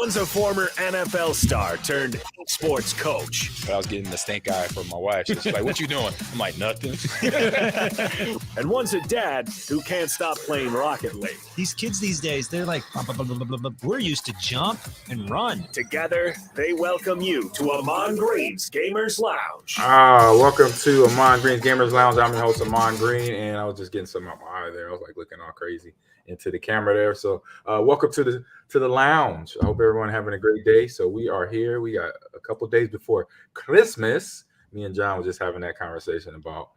One's a former NFL star turned sports coach. But I was getting the stink eye from my wife. She's like, "What you doing?" I'm like, "Nothing." And one's a dad who can't stop playing Rocket League. These kids these days, they're like, blah, blah, blah, blah, blah. We're used to jump and run. Together, they welcome you to Ahman Green's Gamers Lounge. Welcome to Ahman Green's Gamers Lounge. I'm your host, Ahman Green, and I was just getting something out my eye there. I was like looking all crazy into the camera there. So welcome to the lounge. I hope everyone having a great day. So we are here. We got a couple days before Christmas. Me and John was just having that conversation about,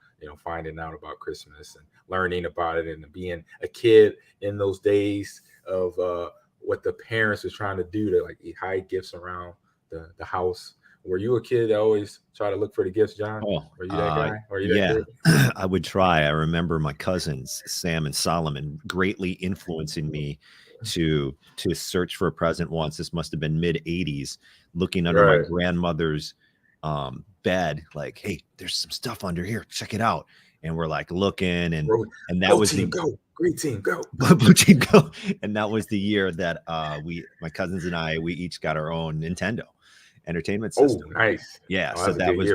finding out about Christmas and learning about it and being a kid in those days of what the parents was trying to do to like hide gifts around the house. Were you a kid that always try to look for the gifts, John? Oh, Were you that guy? Or you that kid? I would try. I remember my cousins, Sam and Solomon, greatly influencing me to search for a present once. This must have been mid-'80s, looking under my grandmother's bed, like, hey, there's some stuff under here. Check it out. And we're like looking, and that was the Green team, go. Blue team, go. And that was the year that my cousins and I, we each got our own Nintendo entertainment system. Oh, nice. Yeah. So that was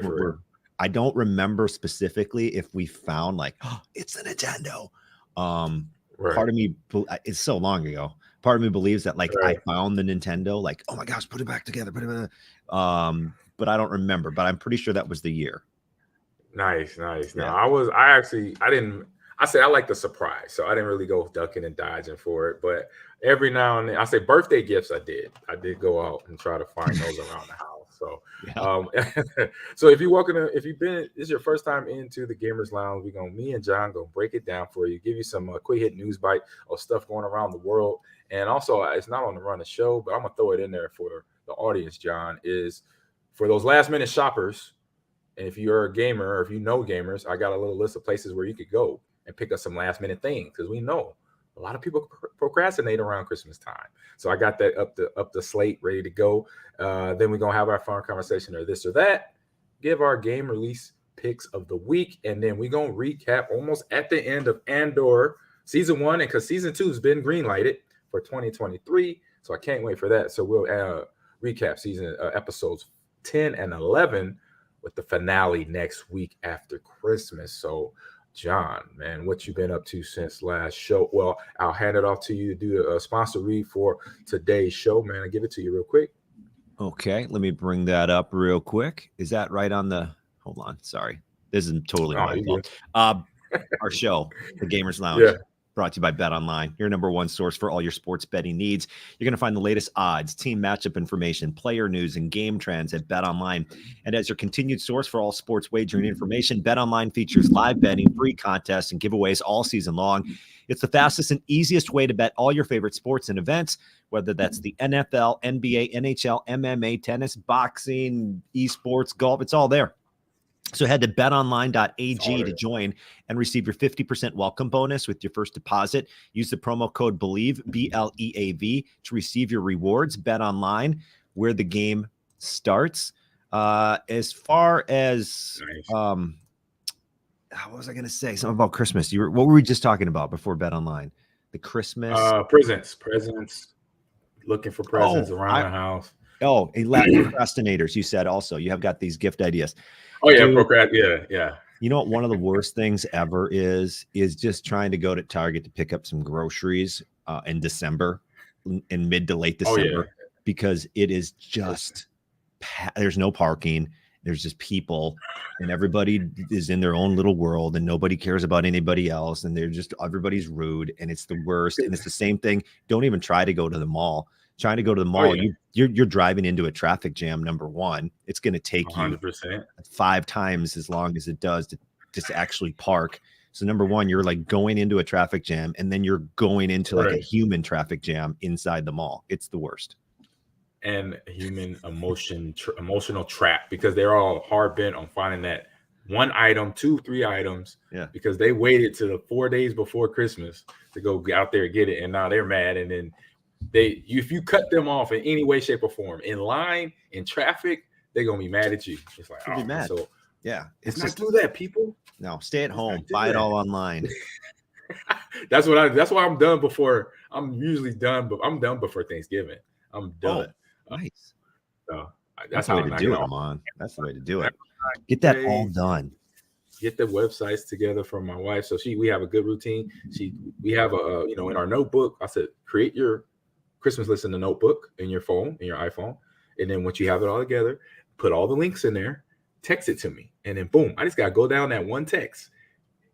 I don't remember specifically if we found like, oh, it's a Nintendo. Part of me, it's so long ago. Part of me believes that like I found the Nintendo, like, oh my gosh, put it back together. But I don't remember. But I'm pretty sure that was the year. Nice. Yeah. Now I said I like the surprise, so I didn't really go ducking and dodging for it. But every now and then, I say birthday gifts. I did go out and try to find those around the house. So, so if this is your first time into the Gamers Lounge, me and John gonna break it down for you, give you some quick hit news bite of stuff going around the world, and also it's not on the run of show, but I'm gonna throw it in there for the audience. John, is for those last minute shoppers, and if you're a gamer or if you know gamers, I got a little list of places where you could go and pick up some last minute things, because we know a lot of people procrastinate around Christmas time. So I got that up the slate ready to go. Then we're gonna have our fun conversation or this or that, give our game release picks of the week, and then we're gonna recap almost at the end of Andor season 1, and because season 2 has been green lighted for 2023, so I can't wait for that. So we'll recap season episodes 10 and 11 with the finale next week after Christmas. So John, man, what you been up to since last show? Well, I'll hand it off to you to do a sponsor read for today's show, man. I'll give it to you real quick. Okay, let me bring that up real quick. Is that right on the? Hold on, sorry, this is totally my fault. Our show, the Gamers Lounge, brought to you by BetOnline, your number one source for all your sports betting needs. You're going to find the latest odds, team matchup information, player news, and game trends at BetOnline. And as your continued source for all sports wagering information, BetOnline features live betting, free contests, and giveaways all season long. It's the fastest and easiest way to bet all your favorite sports and events, whether that's the NFL, NBA, NHL, MMA, tennis, boxing, esports, golf. It's all there. So head to betonline.ag to join and receive your 50% welcome bonus with your first deposit. Use the promo code BELIEVE, BLEAV, to receive your rewards. BetOnline, where the game starts. As far as what was I going to say? Something about Christmas. What were we just talking about before BetOnline? The Christmas Presents. Looking for presents around the house. Oh, procrastinators. You said also you have got these gift ideas. Oh yeah, yeah. You know what? One of the worst things ever is just trying to go to Target to pick up some groceries in December, in mid to late December, because it is just there's no parking. There's just people, and everybody is in their own little world, and nobody cares about anybody else, and everybody's rude, and it's the worst. And it's the same thing. Don't even try to go to the mall. Trying to go to the mall, you're driving into a traffic jam. Number one, it's going to take 100%. You 5 times as long as it does to just actually park. So number one, you're like going into a traffic jam, and then you're going into like a human traffic jam inside the mall. It's the worst. And human emotional trap, because they're all hard bent on finding that one item, 2-3 items, because they waited to the 4 days before Christmas to go out there and get it, and now they're mad, and then if you cut them off in any way, shape, or form, in line, in traffic, they're gonna be mad at you. It's like, be mad. So it's not do that, people. No, stay at home, buy it all online. That's why I'm done before. I'm usually done, but I'm done before Thanksgiving. I'm done. Nice. So That's the way to do it, Ahman. That's the way to do it. Get that all done. Get the websites together from my wife. So we have a good routine. We have a, in our notebook, I said, create your Christmas list in the notebook in your phone, in your iPhone. And then once you have it all together, put all the links in there, text it to me. And then boom, I just got to go down that one text,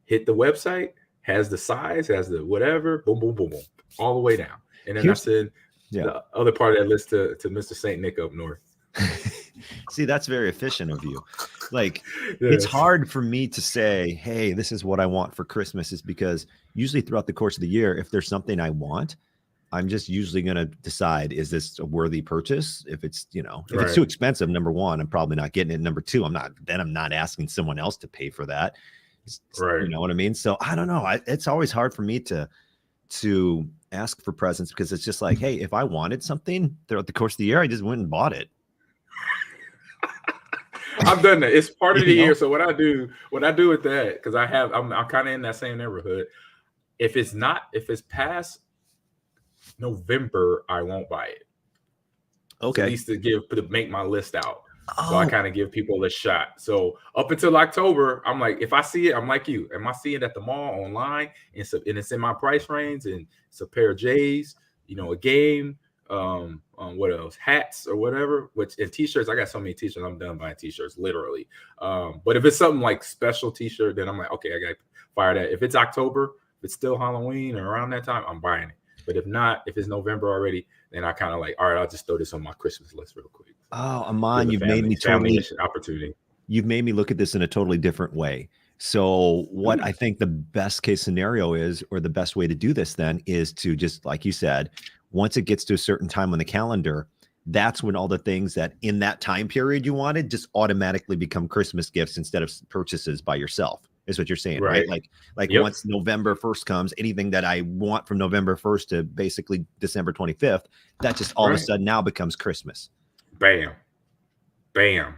hit the website, has the size, has the whatever, boom, boom, boom, boom, all the way down. And then I send the other part of that list to Mr. St. Nick up north. See, that's very efficient of you. Like, it's hard for me to say, hey, this is what I want for Christmas, is because usually throughout the course of the year, if there's something I want, I'm just usually going to decide, is this a worthy purchase? If it's, if it's too expensive, number one, I'm probably not getting it. Number two, I'm not asking someone else to pay for that. You know what I mean? So I don't know. It's always hard for me to ask for presents, because it's just like, hey, if I wanted something throughout the course of the year, I just went and bought it. I've done that. It's part of the year. So what I do with that, because I'm kind of in that same neighborhood. If it's past November, I won't buy it. Okay. At least to make my list out. So I kind of give people a shot. So up until October, I'm like, if I see it, I'm like you. Am I seeing it at the mall, online, and it's in my price range, and it's a pair of J's, a game, what else, hats or whatever, and t-shirts. I got so many t-shirts, I'm done buying t-shirts, literally. But if it's something like special t-shirt, then I'm like, okay, I got to fire that. If it's October, if it's still Halloween or around that time, I'm buying it. But if not, if it's November already, then I kind of like, all right, I'll just throw this on my Christmas list real quick. Oh, Ahman, you've made me opportunity. You've made me look at this in a totally different way. So what I think the best case scenario is, or the best way to do this then, is to just, like you said, once it gets to a certain time on the calendar, that's when all the things that in that time period you wanted just automatically become Christmas gifts instead of purchases by yourself, is what you're saying, right? Like once November 1st comes, anything that I want from November 1st to basically December 25th, that just all of a sudden now becomes Christmas. Bam.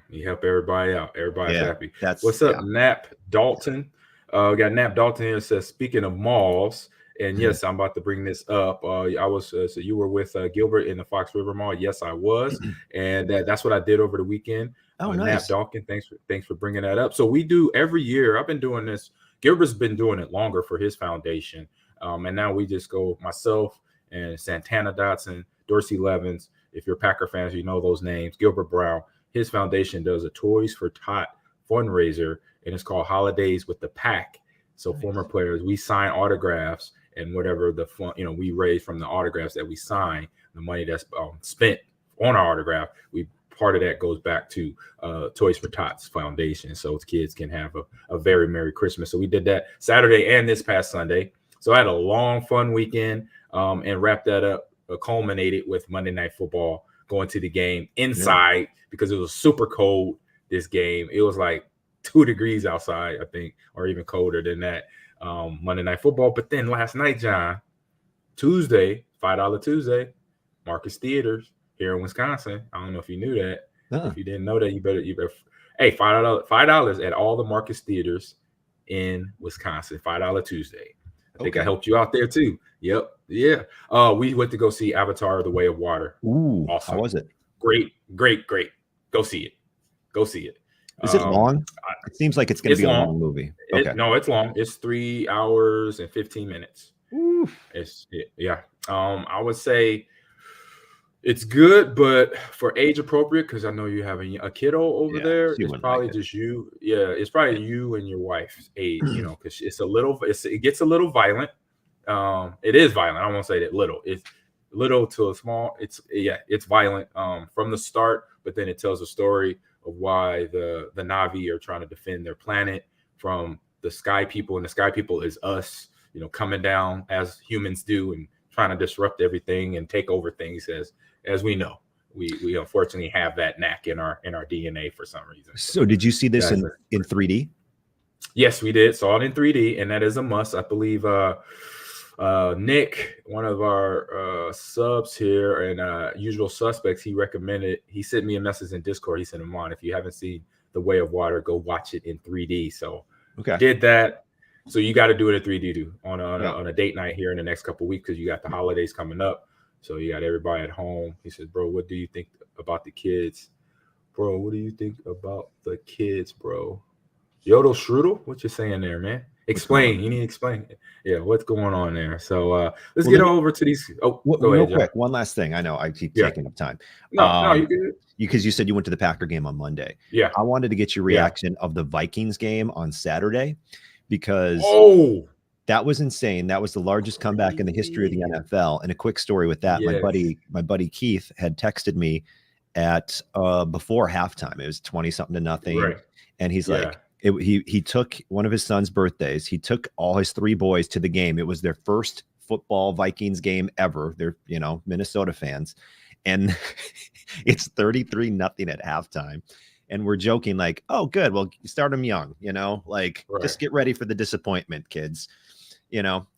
You help everybody out. Everybody's happy. What's up, Nap Dalton? We got Nap Dalton here. Says, speaking of malls, and yes, I'm about to bring this up. I was so you were with Gilbert in the Fox River Mall. Yes, I was, and that's what I did over the weekend. Oh, nice. Nap Dalton, thanks for bringing that up. So we do every year. I've been doing this. Gilbert's been doing it longer for his foundation, and now we just go, myself and Santana Dotson, Dorsey Levins. If you're Packer fans, you know those names. Gilbert Brown. His foundation does a Toys for Tot fundraiser, and it's called Holidays with the Pack. So former players, we sign autographs, and whatever the fun, we raise from the autographs that we sign, the money that's spent on our autograph, part of that goes back to Toys for Tots Foundation, so kids can have a very Merry Christmas. So we did that Saturday and this past Sunday. So I had a long, fun weekend, and wrapped that up, culminated with Monday Night Football, going to the game inside because it was super cold. This game, it was like 2 degrees outside, I think, or even colder than that. Monday Night Football. But then last night, John, Tuesday, $5 Tuesday, Marcus Theaters here in Wisconsin. I don't know if you knew that. If you didn't know that, you better. Hey, $5 at all the Marcus Theaters in Wisconsin. $5 Tuesday. I think I helped you out there too. Yep. Yeah. We went to go see Avatar: The Way of Water. Ooh, awesome. How was it? Great. Go see it. Is it long? It seems like it's going to be a long movie. Okay. No, it's long. It's 3 hours and 15 minutes. Oof. I would say it's good, but for age appropriate, because I know you have a kiddo over there. It's probably just you. Yeah, it's probably you and your wife's age. Because it gets a little violent. It is violent. I won't say that little. It's little to a small. It's violent from the start, but then it tells a story of why the Na'vi are trying to defend their planet from the Sky People, and the Sky People is us, coming down as humans do and trying to disrupt everything and take over things. As we know, we unfortunately have that knack in our DNA for some reason. So did you see this in 3D? Yes, we did. Saw it in 3D, and that is a must. I believe Nick, one of our subs here and Usual Suspects, he sent me a message in Discord. He said, Ahman, if you haven't seen The Way of Water, go watch it in 3D. So did that. So you got to do it in 3D too on a date night here in the next couple of weeks, because you got the holidays coming up. So he got everybody at home. He says, bro, what do you think about the kids? Bro, what do you think about the kids, bro? Yodel Strudel? What you saying there, man? Explain. You need to explain it. Yeah, what's going on there? So let's get over to these. Oh, go real ahead, quick. One last thing. I know I keep taking up time. No, you good. Because you said you went to the Packer game on Monday. Yeah. I wanted to get your reaction of the Vikings game on Saturday because that was insane. That was the largest comeback in the history of the NFL. And a quick story with that, my buddy Keith had texted me at before halftime. It was 20-something to nothing. Right. And he's like, he took one of his son's birthdays. He took all his 3 boys to the game. It was their first football Vikings game ever. They're, Minnesota fans. And it's 33-0 at halftime. And we're joking like, oh, good. Well, you start them young, just get ready for the disappointment, kids.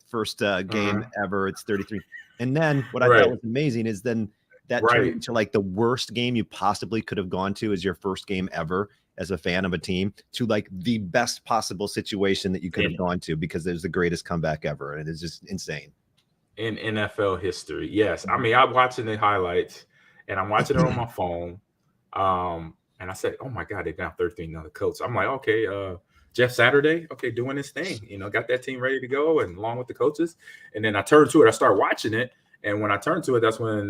First game ever. It's 33. And then what I thought was amazing is then that turned into like the worst game you possibly could have gone to as your first game ever as a fan of a team to like the best possible situation that you could have gone to because it was the greatest comeback ever. And it's just insane. In NFL history. Yes. I mean, I'm watching the highlights and I'm watching it on my phone. And I said, oh my God, they're down 13 on the Colts. I'm like, okay, Jeff Saturday, okay, doing his thing, got that team ready to go and along with the coaches. And then I turned to it, I started watching it. And when I turned to it, that's when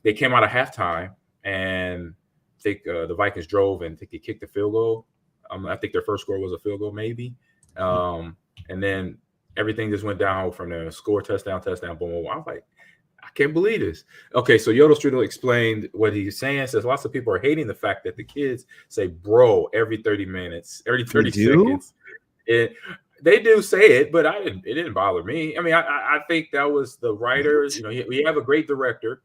they came out of halftime and I think the Vikings drove and I think they kicked the field goal. I think their first score was a field goal, maybe. And then everything just went down from there. Score, touchdown, boom, boom. I was like, I can't believe this. Okay, so Yodel Strudel explained what he's saying. Says lots of people are hating the fact that the kids say bro every 30 minutes, every 30 seconds. They do say it, but it didn't bother me. I mean, I think that was the writers. We have a great director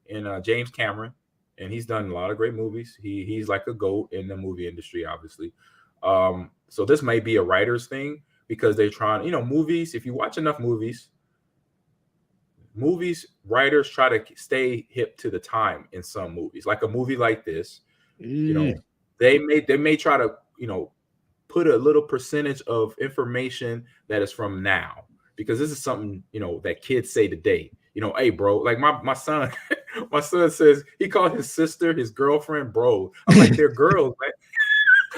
in James Cameron, and he's done a lot of great movies. He's like a GOAT in the movie industry, obviously. So this might be a writer's thing because they're trying, movies, if you watch enough movies, writers try to stay hip to the time in some movies. Like a movie like this, they may try to, put a little percentage of information that is from now because this is something, that kids say today. Hey, bro, like my son, my son says he called his sister, his girlfriend, bro. I'm like, they're girls, man.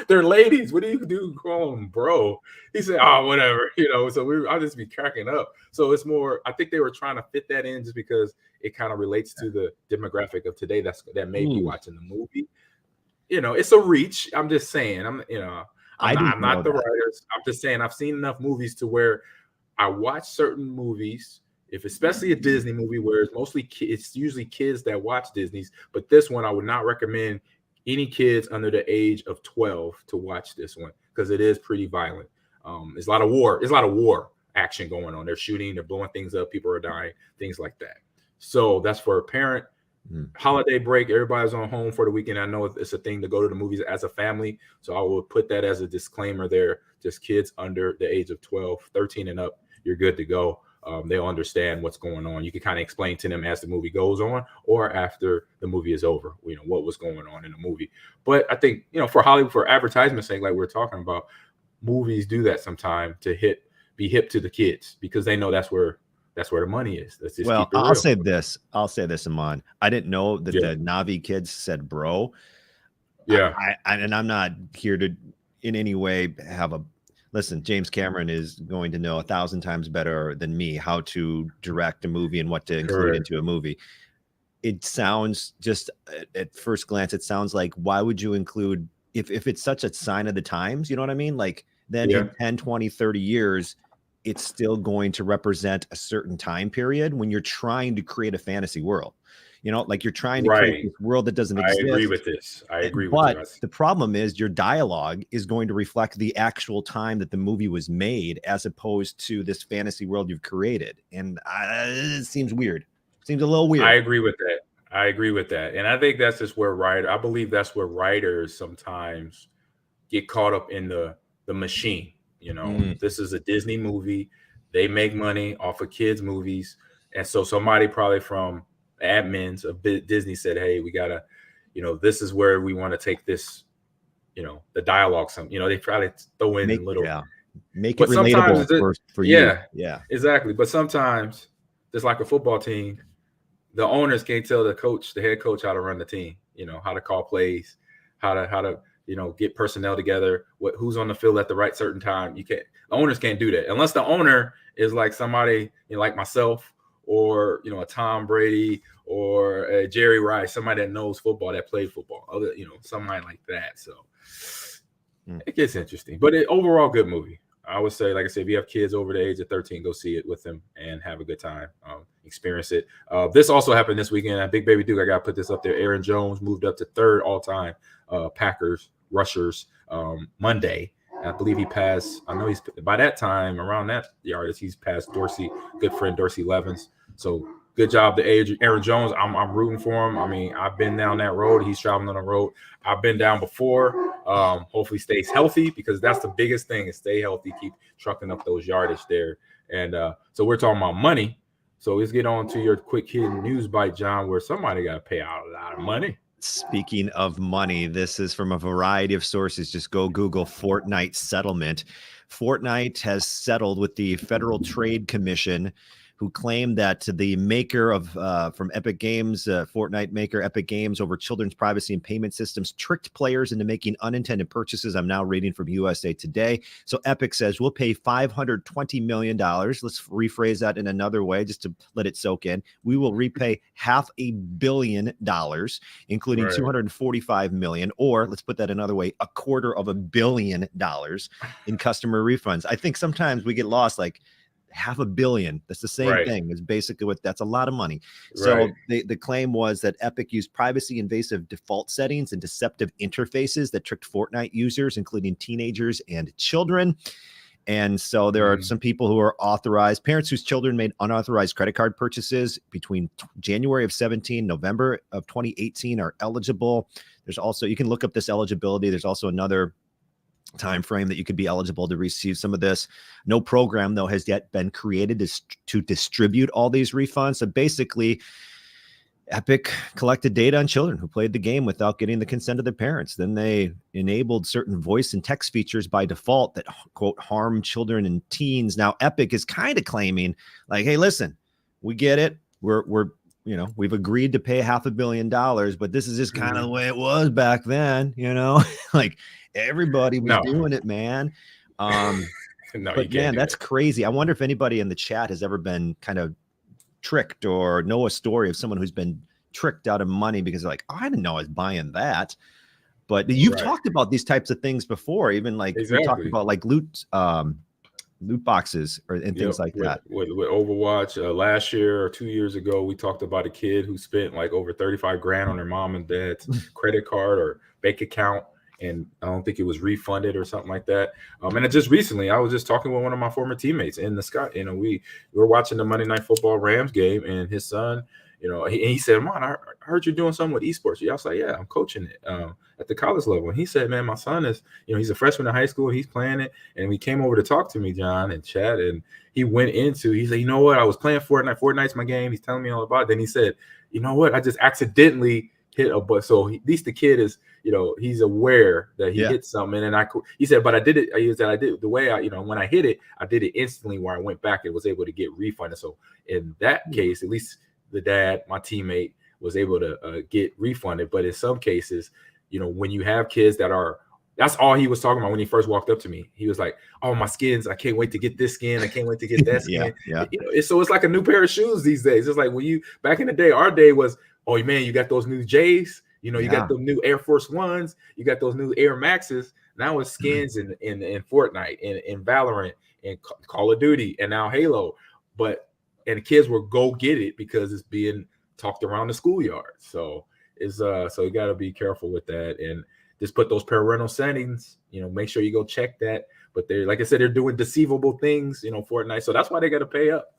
They're ladies. What do you do? Call them bro? He said, oh, whatever, so I'll just be cracking up. So it's more, I think they were trying to fit that in just because it kind of relates to the demographic of today that may be watching the movie. It's a reach. I'm just saying, I'm not the writers. I'm just saying I've seen enough movies to where I watch certain movies, especially a Disney movie where it's usually kids that watch Disney's, but this one I would not recommend any kids under the age of 12 to watch this one because it is pretty violent. There's a lot of war. There's a lot of war action going on. They're shooting, they're blowing things up, people are dying, things like that. So that's for a parent. Holiday break, everybody's on home for the weekend. I know it's a thing to go to the movies as a family. So I will put that as a disclaimer there. Just kids under the age of 12, 13 and up, you're good to go. They'll understand what's going on. You can kind of explain to them as the movie goes on or after the movie is over, what was going on in the movie. But I think, for Hollywood, for advertisement's sake, like we're talking about, movies do that sometime to be hip to the kids because they know that's where the money is. Let's just keep it real. I'll say this, Ahman. I didn't know that the Navi kids said bro. Yeah. And I'm not here to in any way listen, James Cameron is going to know 1,000 times better than me how to direct a movie and what to include into a movie. It sounds just at first glance, it sounds like, why would you include, if it's such a sign of the times, you know what I mean? Like then in 10, 20, 30 years, it's still going to represent a certain time period when you're trying to create a fantasy world. Like you're trying to create this world that doesn't exist. I agree with this. But the problem is your dialogue is going to reflect the actual time that the movie was made as opposed to this fantasy world you've created. And it seems weird. Seems a little weird. I agree with that. And I think that's just where I believe that's where writers sometimes get caught up in the machine. This is a Disney movie. They make money off of kids' movies. And so somebody probably from admins of Disney said, hey, we gotta, this is where we want to take this, the dialogue. They try to throw in make it relatable for you. Yeah, exactly. But sometimes, just like a football team, the owners can't tell the head coach how to run the team, how to call plays, how to get personnel together, who's on the field at the right certain time. The owners can't do that unless the owner is like somebody like myself, or a Tom Brady or a Jerry Rice, somebody that knows football, that played football, somebody like that. So it gets interesting, but overall good movie. I would say, like I said, if you have kids over the age of 13, go see it with them and have a good time. Experience it. This also happened this weekend. Big Baby Duke, I got to put this up there. Aaron Jones moved up to 3rd all-time Packers rushers Monday. And I believe he passed. I know he's by that time around that yardage, he's passed Dorsey, good friend Dorsey Levens. So good job to Aaron Jones. I'm rooting for him. I mean, I've been down that road. He's traveling on the road. I've been down before. Hopefully stays healthy, because that's the biggest thing, is stay healthy, keep trucking up those yardage there. And so we're talking about money. So let's get on to your quick hidden news bite, John, where somebody got to pay out a lot of money. Speaking of money, this is from a variety of sources. Just go Google Fortnite settlement. Fortnite has settled with the Federal Trade Commission, who claimed that the maker of from Epic Games, Fortnite maker Epic Games, over children's privacy and payment systems, tricked players into making unintended purchases. I'm now reading from USA Today. So Epic says we'll pay $520 million. Let's rephrase that in another way, just to let it soak in. We will repay $500 million, including $245 million, or let's put that another way, $250 million in customer refunds. I think sometimes we get lost, like, $500 million. That's the same thing. It's basically that's a lot of money. So the claim was that Epic used privacy invasive default settings and deceptive interfaces that tricked Fortnite users, including teenagers and children. And so there are some people who are authorized, parents whose children made unauthorized credit card purchases between January of 17, November of 2018 are eligible. There's also, you can look up this eligibility. There's also another time frame that you could be eligible to receive some of this. No program, though, has yet been created to distribute all these refunds. So basically, Epic collected data on children who played the game without getting the consent of their parents. Then they enabled certain voice and text features by default that, quote, harm children and teens. Now, Epic is kind of claiming, like, hey, listen, we get it. We've agreed to pay $500 million, but this is just kind of the way it was back then, like everybody was doing it, man. But man, that's crazy. I wonder if anybody in the chat has ever been kind of tricked or know a story of someone who's been tricked out of money because they're like, oh, I didn't know I was buying that. But you've talked about these types of things before, even like we talked about like loot boxes and things like that. With Overwatch last year or 2 years ago, we talked about a kid who spent like over 35 grand on their mom and dad's credit card or bank account, and I don't think it was refunded or something like that. And just recently, I was just talking with one of my former teammates in the sky. We were watching the Monday Night Football Rams game, and his son, he said, "Man, I heard you're doing something with esports." Yeah, I was like, "Yeah, I'm coaching it at the college level." And he said, "Man, my son is, he's a freshman in high school. He's playing it." And he came over to talk to me, John, and chat. And he said, "You know what? I was playing Fortnite. Fortnite's my game." He's telling me all about it. Then he said, "You know what? I just accidentally hit a button." So at least the kid is, he's aware that he hit something. And he said, "But I did it." He said, "I did the way when I hit it, I did it instantly where I went back and was able to get refunded." So in that case, at least the dad, my teammate, was able to get refunded. But in some cases, when you have kids that's all he was talking about when he first walked up to me. He was like, "Oh, my skins, I can't wait to get this skin. I can't wait to get that skin." So it's like a new pair of shoes these days. It's like back in the day, our day was, "Oh man, you got those new J's, you got the new Air Force Ones, you got those new Air Maxes." Now it's skins in Fortnite, in Valorant, and Call of Duty, and now Halo. And the kids will go get it because it's being talked around the schoolyard. So so you got to be careful with that, and just put those parental settings. Make sure you go check that. But they're, like I said, they're doing deceivable things. Fortnite. So that's why they got to pay up.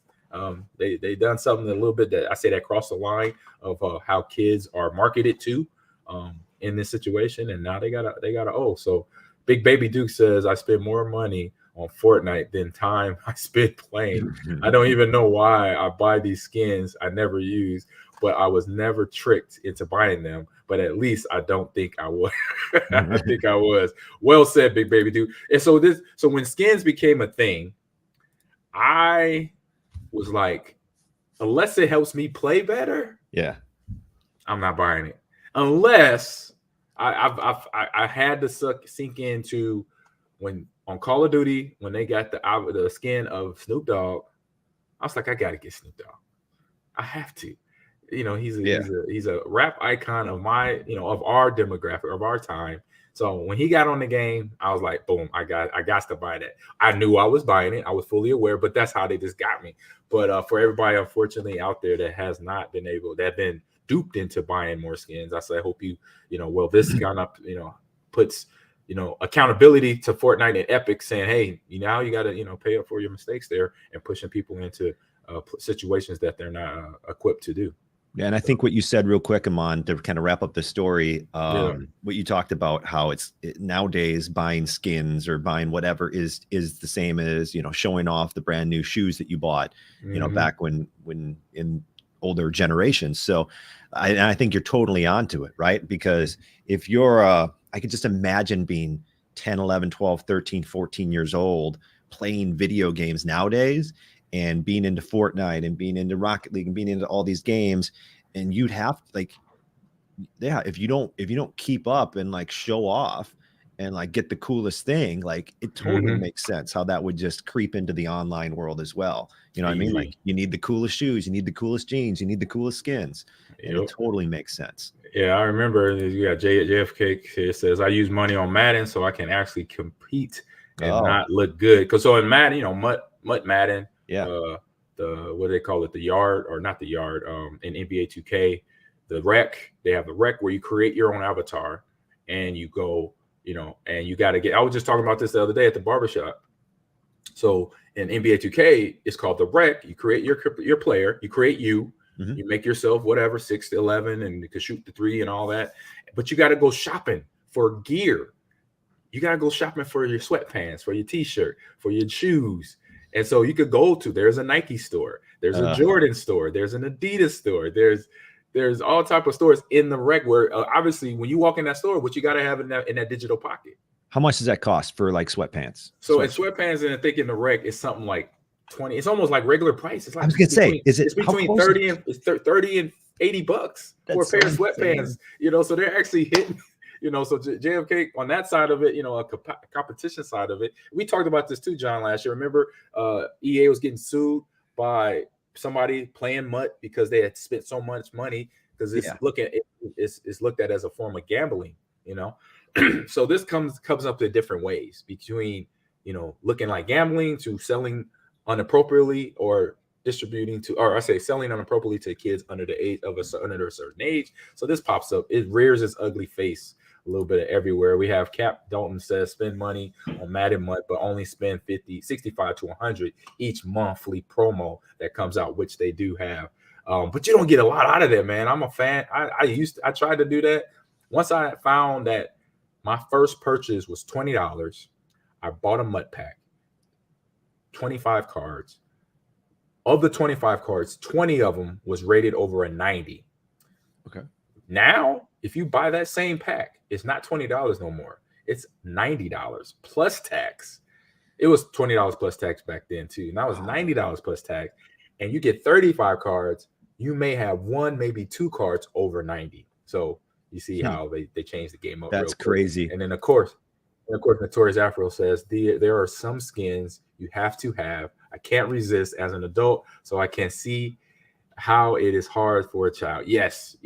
They done something a little bit that I say that crossed the line of how kids are marketed to in this situation, and now they gotta owe. So Big Baby Duke says, "I spend more money on Fortnite than time I spend playing. I don't even know why I buy these skins I never use, but I was never tricked into buying them. But at least I don't think I was." I think I was. Well said, Big Baby Dude. And so when skins became a thing, I was like, unless it helps me play better, Yeah. I'm not buying it unless I had to sink into when on Call of Duty when they got the skin of Snoop Dogg. I was like, I gotta get Snoop Dogg. I have to. You know, he's a rap icon of my, you know, of our demographic, of our time. So when he got on the game, I was like, boom, I got to buy that. I knew I was buying it. I was fully aware, but that's how they just got me. But for everybody, unfortunately, out there that has not been been duped into buying more skins, I say, I hope you know, well, this kind of, you know, puts, you know, accountability to Fortnite and Epic saying, hey, you know, you got to, you know, pay up for your mistakes there and pushing people into situations that they're not equipped to do. Yeah, and I think what you said real quick, Ahman, to kind of wrap up the story, what you talked about, how nowadays buying skins or buying whatever is the same as, you know, showing off the brand new shoes that you bought, you know, back when in older generations. So I think you're totally onto it, right? Because if you're, I could just imagine being 10, 11, 12, 13, 14 years old playing video games nowadays and being into Fortnite and being into Rocket League and being into all these games, and you'd have like, yeah, if you don't keep up and like show off and like get the coolest thing, like it totally makes sense how that would just creep into the online world as well. You know what I mean? Like you need the coolest shoes, you need the coolest jeans, you need the coolest skins, and it totally makes sense. Yeah, I remember you got JFK here says, I use money on Madden so I can actually compete and not look good. Because so in Madden, you know, Mud Madden, the what do they call it? The yard, or not the yard, in NBA 2K, the rec, they have the rec where you create your own avatar and you go, you know, and you got to get, I was just talking about this the other day at the barbershop. So in NBA 2K, it's called the rec. You create your player, you create you make yourself whatever 6'11" and you can shoot the three and all that, but you got to go shopping for gear. You got to go shopping for your sweatpants, for your t-shirt, for your shoes. And so you could go to, there's a Nike store, there's a Jordan store, there's an Adidas store, there's all type of stores in the rec where obviously when you walk in that store, what you got to have in that digital pocket. How much does that cost for like sweatpants? So in sweatpants, and I think in the rec, it's something like 20. It's almost like regular price. It's like, I was gonna say, it's between 30 and $30 and $80 for a pair of sweatpants. You know, so they're actually hitting. You know, so JFK on that side of it, you know, a competition side of it. We talked about this too, John, last year. Remember, EA was getting sued by somebody playing MUT because they had spent so much money because it's looked at as a form of gambling. You know, so this comes up in different ways between, you know, looking like gambling to selling inappropriately or distributing to, or I say selling inappropriately to kids under the age of under a certain age. So this pops up. It rears its ugly face a little bit everywhere. We have Cap Dalton says spend money on Madden MUT, but only spend 65 to 100 each monthly promo that comes out, which they do have. But you don't get a lot out of that, man. I'm a fan. I tried to do that. Once I found that my first purchase was $20, I bought a MUT pack, 25 cards. Of the 25 cards, 20 of them was rated over a 90. Okay. Now, if you buy that same pack, it's not $20 no more. It's $90 plus tax. It was $20 plus tax back then too. Now it's $90 plus tax. And you get 35 cards. You may have one, maybe two cards over 90. So you see how they changed the game up. That's crazy. And then of course, Notorious Afro says there are some skins you have to have. I can't resist as an adult, so I can see how it is hard for a child. Yes.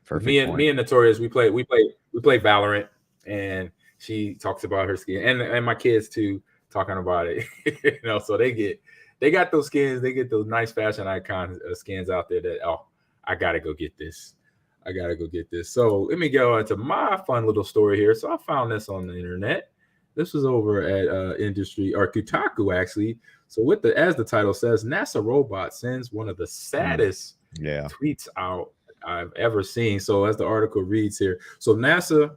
Perfect. Me and Notorious, we play Valorant, and she talks about her skin, and my kids too talking about it. You know, so they got those skins, they get those nice fashion icon skins out there that I gotta go get this. So let me go into my fun little story here. So I found this on the internet. This was over at Industry or Kotaku actually. So as the title says, NASA robot sends one of the saddest tweets out I've ever seen. So as the article reads here, so NASA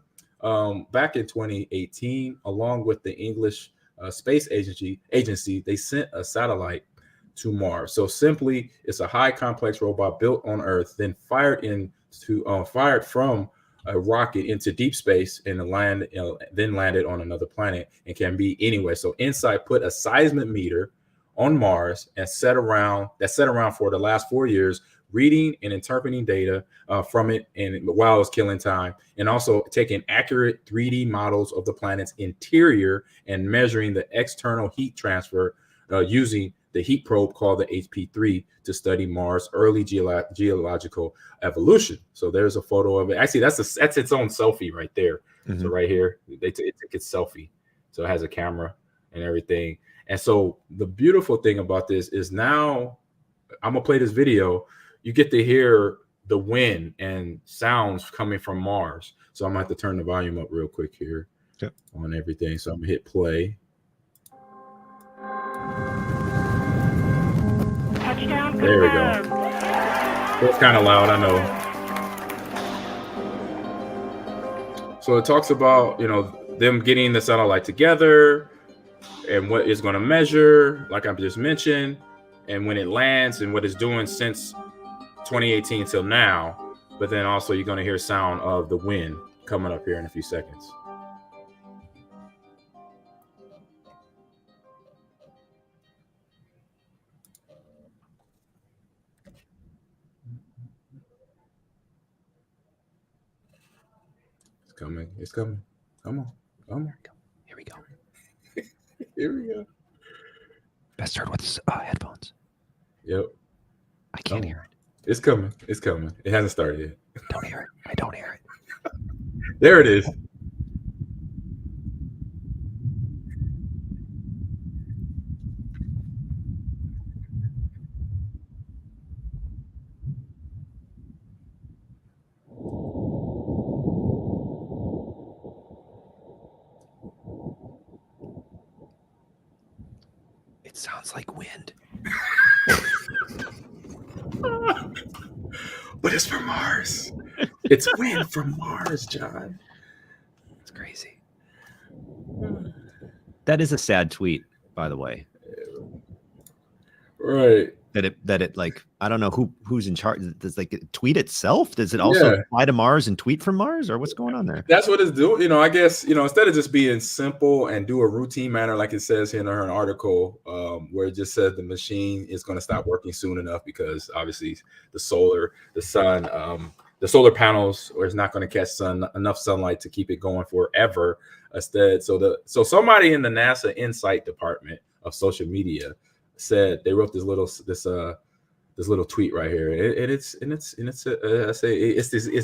back in 2018, along with the English Space Agency, they sent a satellite to Mars. So simply, it's a high complex robot built on Earth, then fired from a rocket into deep space and then landed on another planet and can be anywhere. So InSight put a seismometer on Mars and set around for the last 4 years reading and interpreting data from it, and while it's killing time, and also taking accurate 3D models of the planet's interior and measuring the external heat transfer using the heat probe called the HP3 to study Mars' early geological evolution. So there's a photo of it. Actually, that's its own selfie right there. So right here, it took its selfie. So it has a camera and everything. And so the beautiful thing about this is now I'm gonna play this video. You get to hear the wind and sounds coming from Mars. So I'm gonna have to turn the volume up real quick here on everything. So I'm gonna hit play. There we go. It's kind of loud, I know. So it talks about, you know, them getting the satellite together and what it's going to measure, like I just mentioned, and when it lands and what it's doing since 2018 till now. But then also you're going to hear sound of the wind coming up here in a few seconds. It's coming. Come on. Here we go. Here we go. Best heard with headphones. Yep. I can't hear it. It's coming. It hasn't started yet. Don't hear it. I don't hear it. There it is. It sounds like wind. But it's from Mars. It's wind from Mars, John. It's crazy. That is a sad tweet, by the way. Right. That it like, I don't know who's in charge. Does like it tweet itself? Does it also fly to Mars and tweet from Mars, or what's going on there? That's what it's doing. You know, I guess, you know, instead of just being simple and do a routine manner, like it says here in her article, where it just says the machine is going to stop working soon enough because obviously the solar panels is not going to catch enough sunlight to keep it going forever. Instead, so somebody in the NASA Insight department of social media said they wrote this little tweet right here, and it's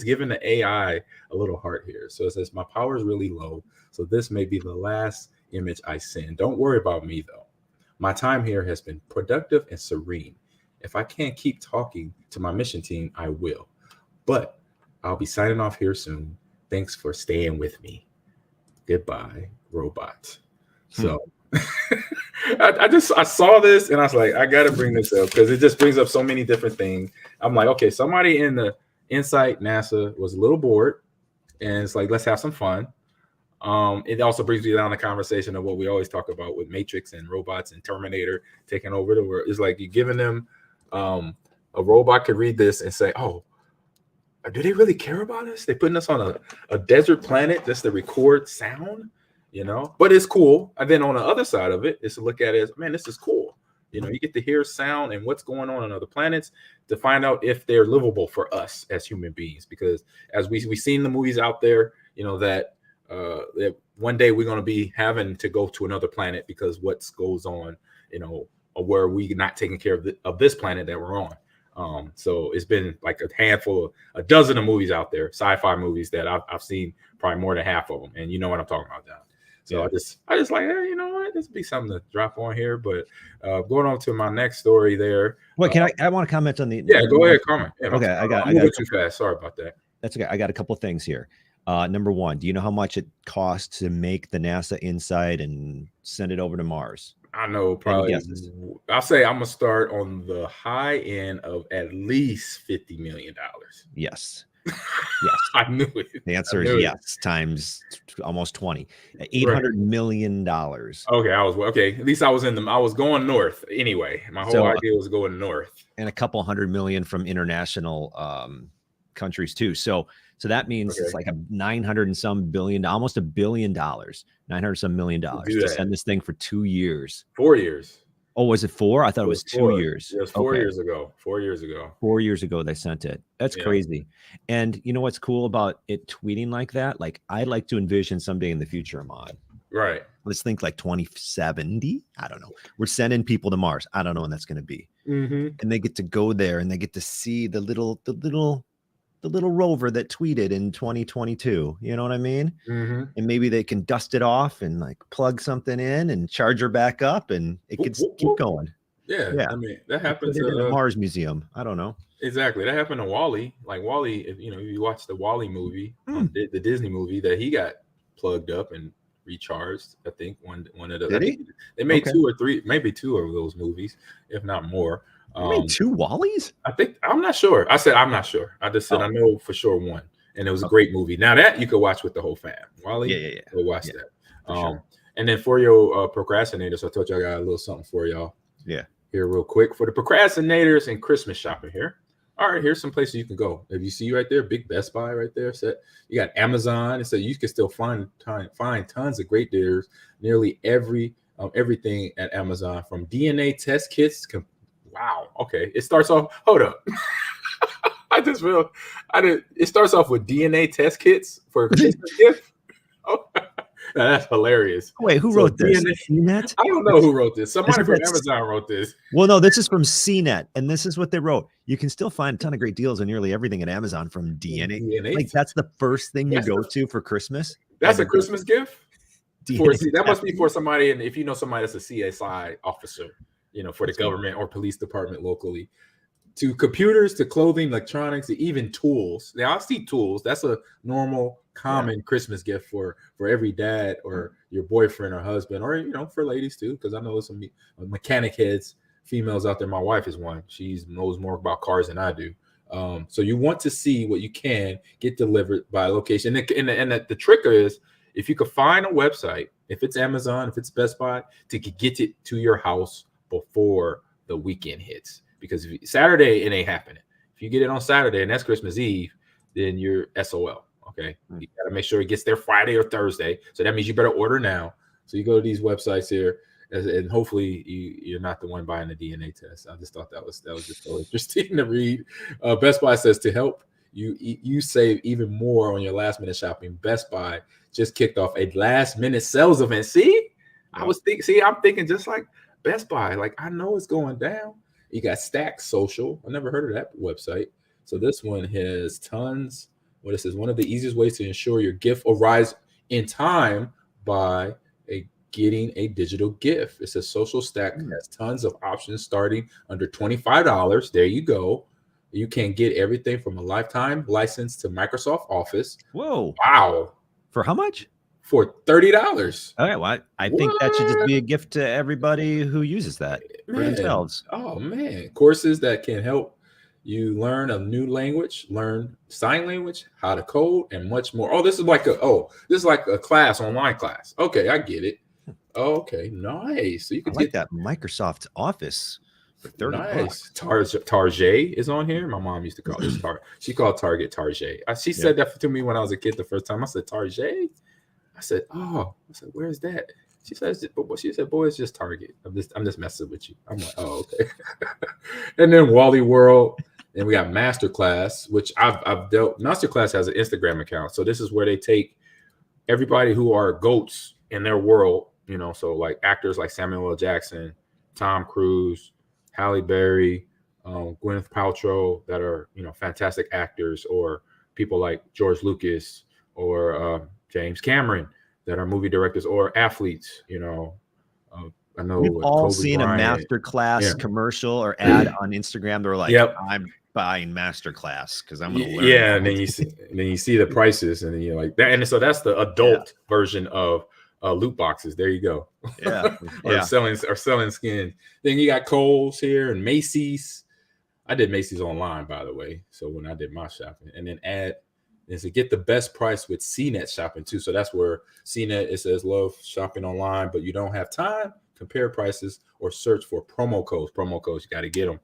giving the AI a little heart here. So it says, "My power is really low, so this may be the last image I send. Don't worry about me though. My time here has been productive and serene. If I can't keep talking to my mission team, I will. But I'll be signing off here soon. Thanks for staying with me. Goodbye, robot." So I saw this and I was like, I got to bring this up because it just brings up so many different things. I'm like, okay, somebody in the Insight NASA was a little bored and it's like, let's have some fun. It also brings me down the conversation of what we always talk about with Matrix and robots and Terminator taking over the world. It's like you're giving them a robot could read this and say, oh, do they really care about us? They're putting us on a desert planet just to record sound, you know, but it's cool. And then on the other side of it is to look at it as, man, this is cool. You know, you get to hear sound and what's going on other planets to find out if they're livable for us as human beings. Because as we've seen the movies out there, you know, that one day we're going to be having to go to another planet because what goes on, you know, where we not taking care of this planet that we're on. So it's been like a dozen of movies out there, sci-fi movies that I've seen probably more than half of them. And you know what I'm talking about, John. So yeah. I just like, hey, you know what, this would be something to drop on here. But going on to my next story there. Wait, I want to comment on the. Yeah, go ahead, comment. Yeah, okay, I got too fast. Sorry about that. That's okay. I got a couple of things here. Number one, do you know how much it costs to make the NASA Insight and send it over to Mars? I know, probably. I'll say I'm gonna start on the high end of at least $50 million. Yes. Yes, I knew it. The answer is yes, times almost 20. $800 million. Okay, at least I was going north anyway. My whole idea was going north. And a couple $100 million from international countries too. So that means it's like a 900 and some billion, almost $1 billion, 900 some million to send this thing for 2 years. 4 years. Oh, was it 4? I thought it was 2 4. years. It was 4 Okay. years ago. 4 years ago. 4 years ago they sent it. That's Yeah. crazy. And you know what's cool about it tweeting like that? Like I like to envision someday in the future, Ahman. Right. Let's think like 2070. I don't know. We're sending people to Mars. I don't know when that's going to be. Mm-hmm. And they get to go there and they get to see the little rover that tweeted in 2022. You know what I mean? Mm-hmm. And maybe they can dust it off and like plug something in and charge her back up, and it could keep going. Yeah. I mean, that happened in to the Mars Museum. I don't know. Exactly. That happened to Wally. Like Wally, if you watch the Wally movie, the Disney movie, that he got plugged up and recharged. I think one of the. Did he? They made 2 or 3, maybe 2 of those movies, if not more. You made 2 Wallies? I think I'm not sure. I said I'm not sure. I just said I know for sure one, and it was a great movie. Now that you could watch with the whole fam. Wally, yeah. Go watch that. Sure. And then for your procrastinators, I told you I got a little something for y'all. Yeah. Here, real quick, for the procrastinators and Christmas shopping here. All right, here's some places you can go. If you see right there, big Best Buy right there. So you got Amazon, and so you can still find tons of great deals. Nearly everything at Amazon, from DNA test kits. Wow. Okay. It starts off. Hold up. It starts off with DNA test kits for a Christmas gift. Oh, that's hilarious. Wait, who wrote this? CNET? I don't know who wrote this. Somebody from Amazon wrote this. Well, no, this is from CNET, and this is what they wrote. You can still find a ton of great deals on nearly everything at Amazon, from DNA. Like that's the first thing you go to for Christmas. That's a Christmas gift. DNA That must be for somebody, and if you know somebody that's a CSI officer, for the government or police department locally, to computers, to clothing, electronics, to even tools. Now I see tools. That's a normal, common Christmas gift for every dad or your boyfriend or husband, or for ladies too, because I know there's some mechanic heads, females out there. My wife is one. She knows more about cars than I do. So you want to see what you can get delivered by location. And the trick is, if you could find a website, if it's Amazon, if it's Best Buy, to get it to your house before the weekend hits. Because if Saturday, it ain't happening. If you get it on Saturday and that's Christmas Eve, then you're SOL. Okay. You got to make sure it gets there Friday or Thursday. So that means you better order now. So you go to these websites here, and hopefully you're not the one buying the DNA test. I just thought that was just so interesting to read. Best Buy says to help you save even more on your last minute shopping. Best Buy just kicked off a last minute sales event. See, I'm thinking just like Best Buy. Like, I know it's going down. You got Stack Social. I never heard of that website. So this one has tons. What it says, one of the easiest ways to ensure your gift arrives in time by getting a digital gift. It says Social Stack has tons of options starting under $25. There you go. You can get everything from a lifetime license to Microsoft Office. Whoa. Wow. For how much? For $30. All right. Well, I think that should just be a gift to everybody who uses that for themselves. Oh, man. Courses that can help you learn a new language, learn sign language, how to code, and much more. Oh, this is like a class, online class. Okay, I get it. Okay, nice. So you can get that Microsoft Office for $30. Target is on here. My mom used to call this Target. She called Target Target. She said that to me when I was a kid the first time. I said, Target? I said, where's that? She said, boy, it's just Target. I'm just messing with you. I'm like, oh, okay. And then Wally World, and we got Masterclass, which I've dealt. Masterclass has an Instagram account, so this is where they take everybody who are goats in their world. So like actors like Samuel L. Jackson, Tom Cruise, Halle Berry, Gwyneth Paltrow, that are fantastic actors, or people like George Lucas or James Cameron, that are movie directors or athletes. I know we've all Kobe seen Bryant. A Masterclass commercial or ad on Instagram. They're like, I'm buying Masterclass because I'm going to learn. Yeah, and then you see the prices, and then you're like that. And so that's the adult version of loot boxes. There you go. Yeah, or selling skin. Then you got Kohl's here and Macy's. I did Macy's online, by the way. So when I did my shopping, and then is to get the best price with CNET shopping too. So that's where CNET, it says love shopping online, but you don't have time. Compare prices or search for promo codes. Promo codes, you got to get them.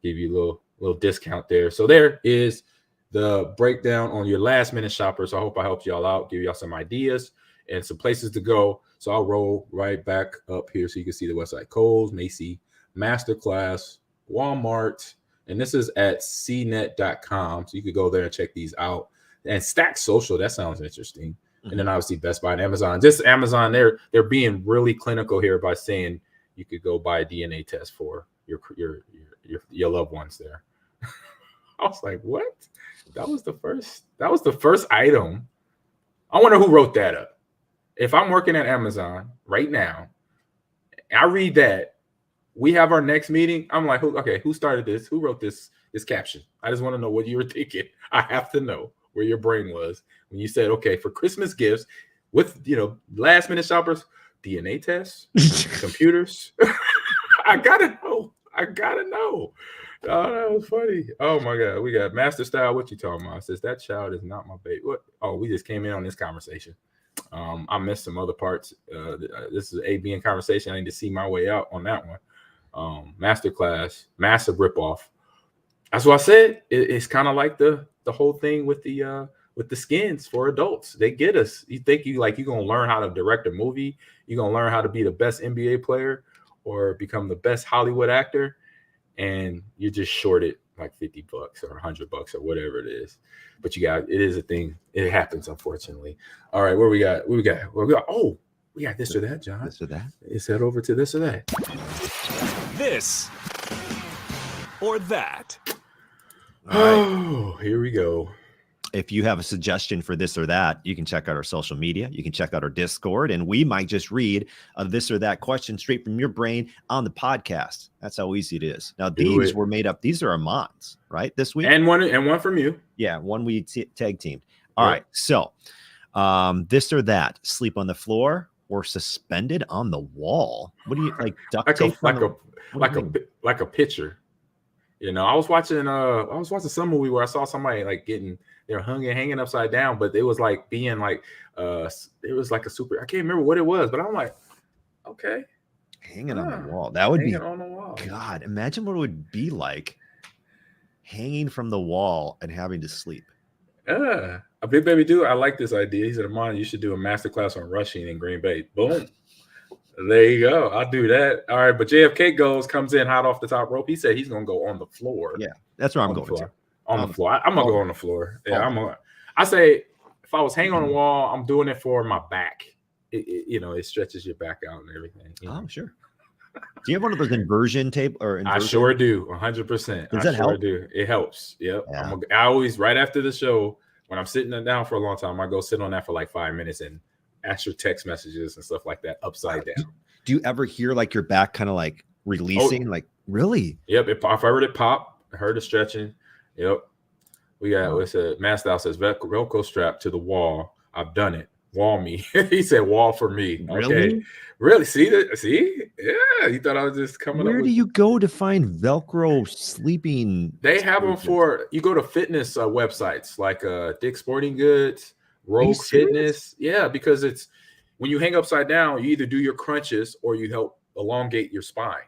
Give you a little discount there. So there is the breakdown on your last minute shoppers. I hope I helped y'all out, give y'all some ideas and some places to go. So I'll roll right back up here so you can see the website. Kohl's, Macy's, Masterclass, Walmart, and this is at cnet.com. So you could go there and check these out. And Stack Social, that sounds interesting. And then obviously Best Buy and Amazon. Just Amazon, they're being really clinical here by saying you could go buy a DNA test for your loved ones there. I was like, what? That was the first item. I wonder who wrote that up. If I'm working at Amazon right now, I read that we have our next meeting. I'm like, who started this? Who wrote this caption? I just want to know what you were thinking. I have to know where your brain was when you said, okay, for Christmas gifts with, last minute shoppers, DNA tests, computers. I gotta know. Oh, that was funny. Oh my God. We got Master Style. What you talking about? Says that child is not my baby. What? Oh, we just came in on this conversation. I missed some other parts. This is a being conversation. I need to see my way out on that one. Masterclass, massive ripoff. That's what I said. It's kind of like the whole thing with the skins for adults. They get us. You think you're gonna learn how to direct a movie, you're gonna learn how to be the best NBA player or become the best Hollywood actor, and you're just shorted like $50 or $100 or whatever it is. But it is a thing. It happens, unfortunately. All right, what we got? Oh, we got this or that, John. This or that. Let's head over to this or that. This or that. Oh, here we go. If you have a suggestion for this or that, you can check out our social media. You can check out our Discord, and we might just read a this or that question straight from your brain on the podcast. That's how easy it is. Now, these were made up. These are Ahman's, right? This week, and one from you. Yeah, one we tag teamed. All right. So, this or that: sleep on the floor or suspended on the wall. What do you like? Duct tape? Like a picture. I was watching some movie where I saw somebody they're hanging upside down, but it was like being like it was like a super. I can't remember what it was, but I'm like, okay, hanging on the wall. That would be on the wall. God. Imagine what it would be like hanging from the wall and having to sleep. A big baby dude. I like this idea. He said, "Ahman, you should do a masterclass on rushing in Green Bay." Boom. There you go. I'll do that. All right, but JFK comes in hot off the top rope. He said he's gonna go on the floor. Yeah, that's where I'm going to. On the floor. I'm gonna go on the floor. Yeah, I say if I was hanging on the wall, I'm doing it for my back. It stretches your back out and everything. Oh, sure. Do you have one of those inversion tape or? I sure do. 100%. Does that help? Do. It helps. Yep. Yeah. I always right after the show when I'm sitting down for a long time, I go sit on that for like 5 minutes and answer text messages and stuff like that upside down. Do you ever hear like your back kind of like releasing? Like really? Yep. If I heard it pop, I heard the stretching. Yep. We got what's a Master says Velcro strap to the wall. I've done it. Wall me. He said wall for me. Okay. Really? See that? See? Yeah. You thought I was just coming up. Where do you go to find Velcro sleeping? They have them for you go to fitness websites like Dick's Sporting Goods, Rogue Fitness. Yeah, because it's when you hang upside down, you either do your crunches or you help elongate your spine.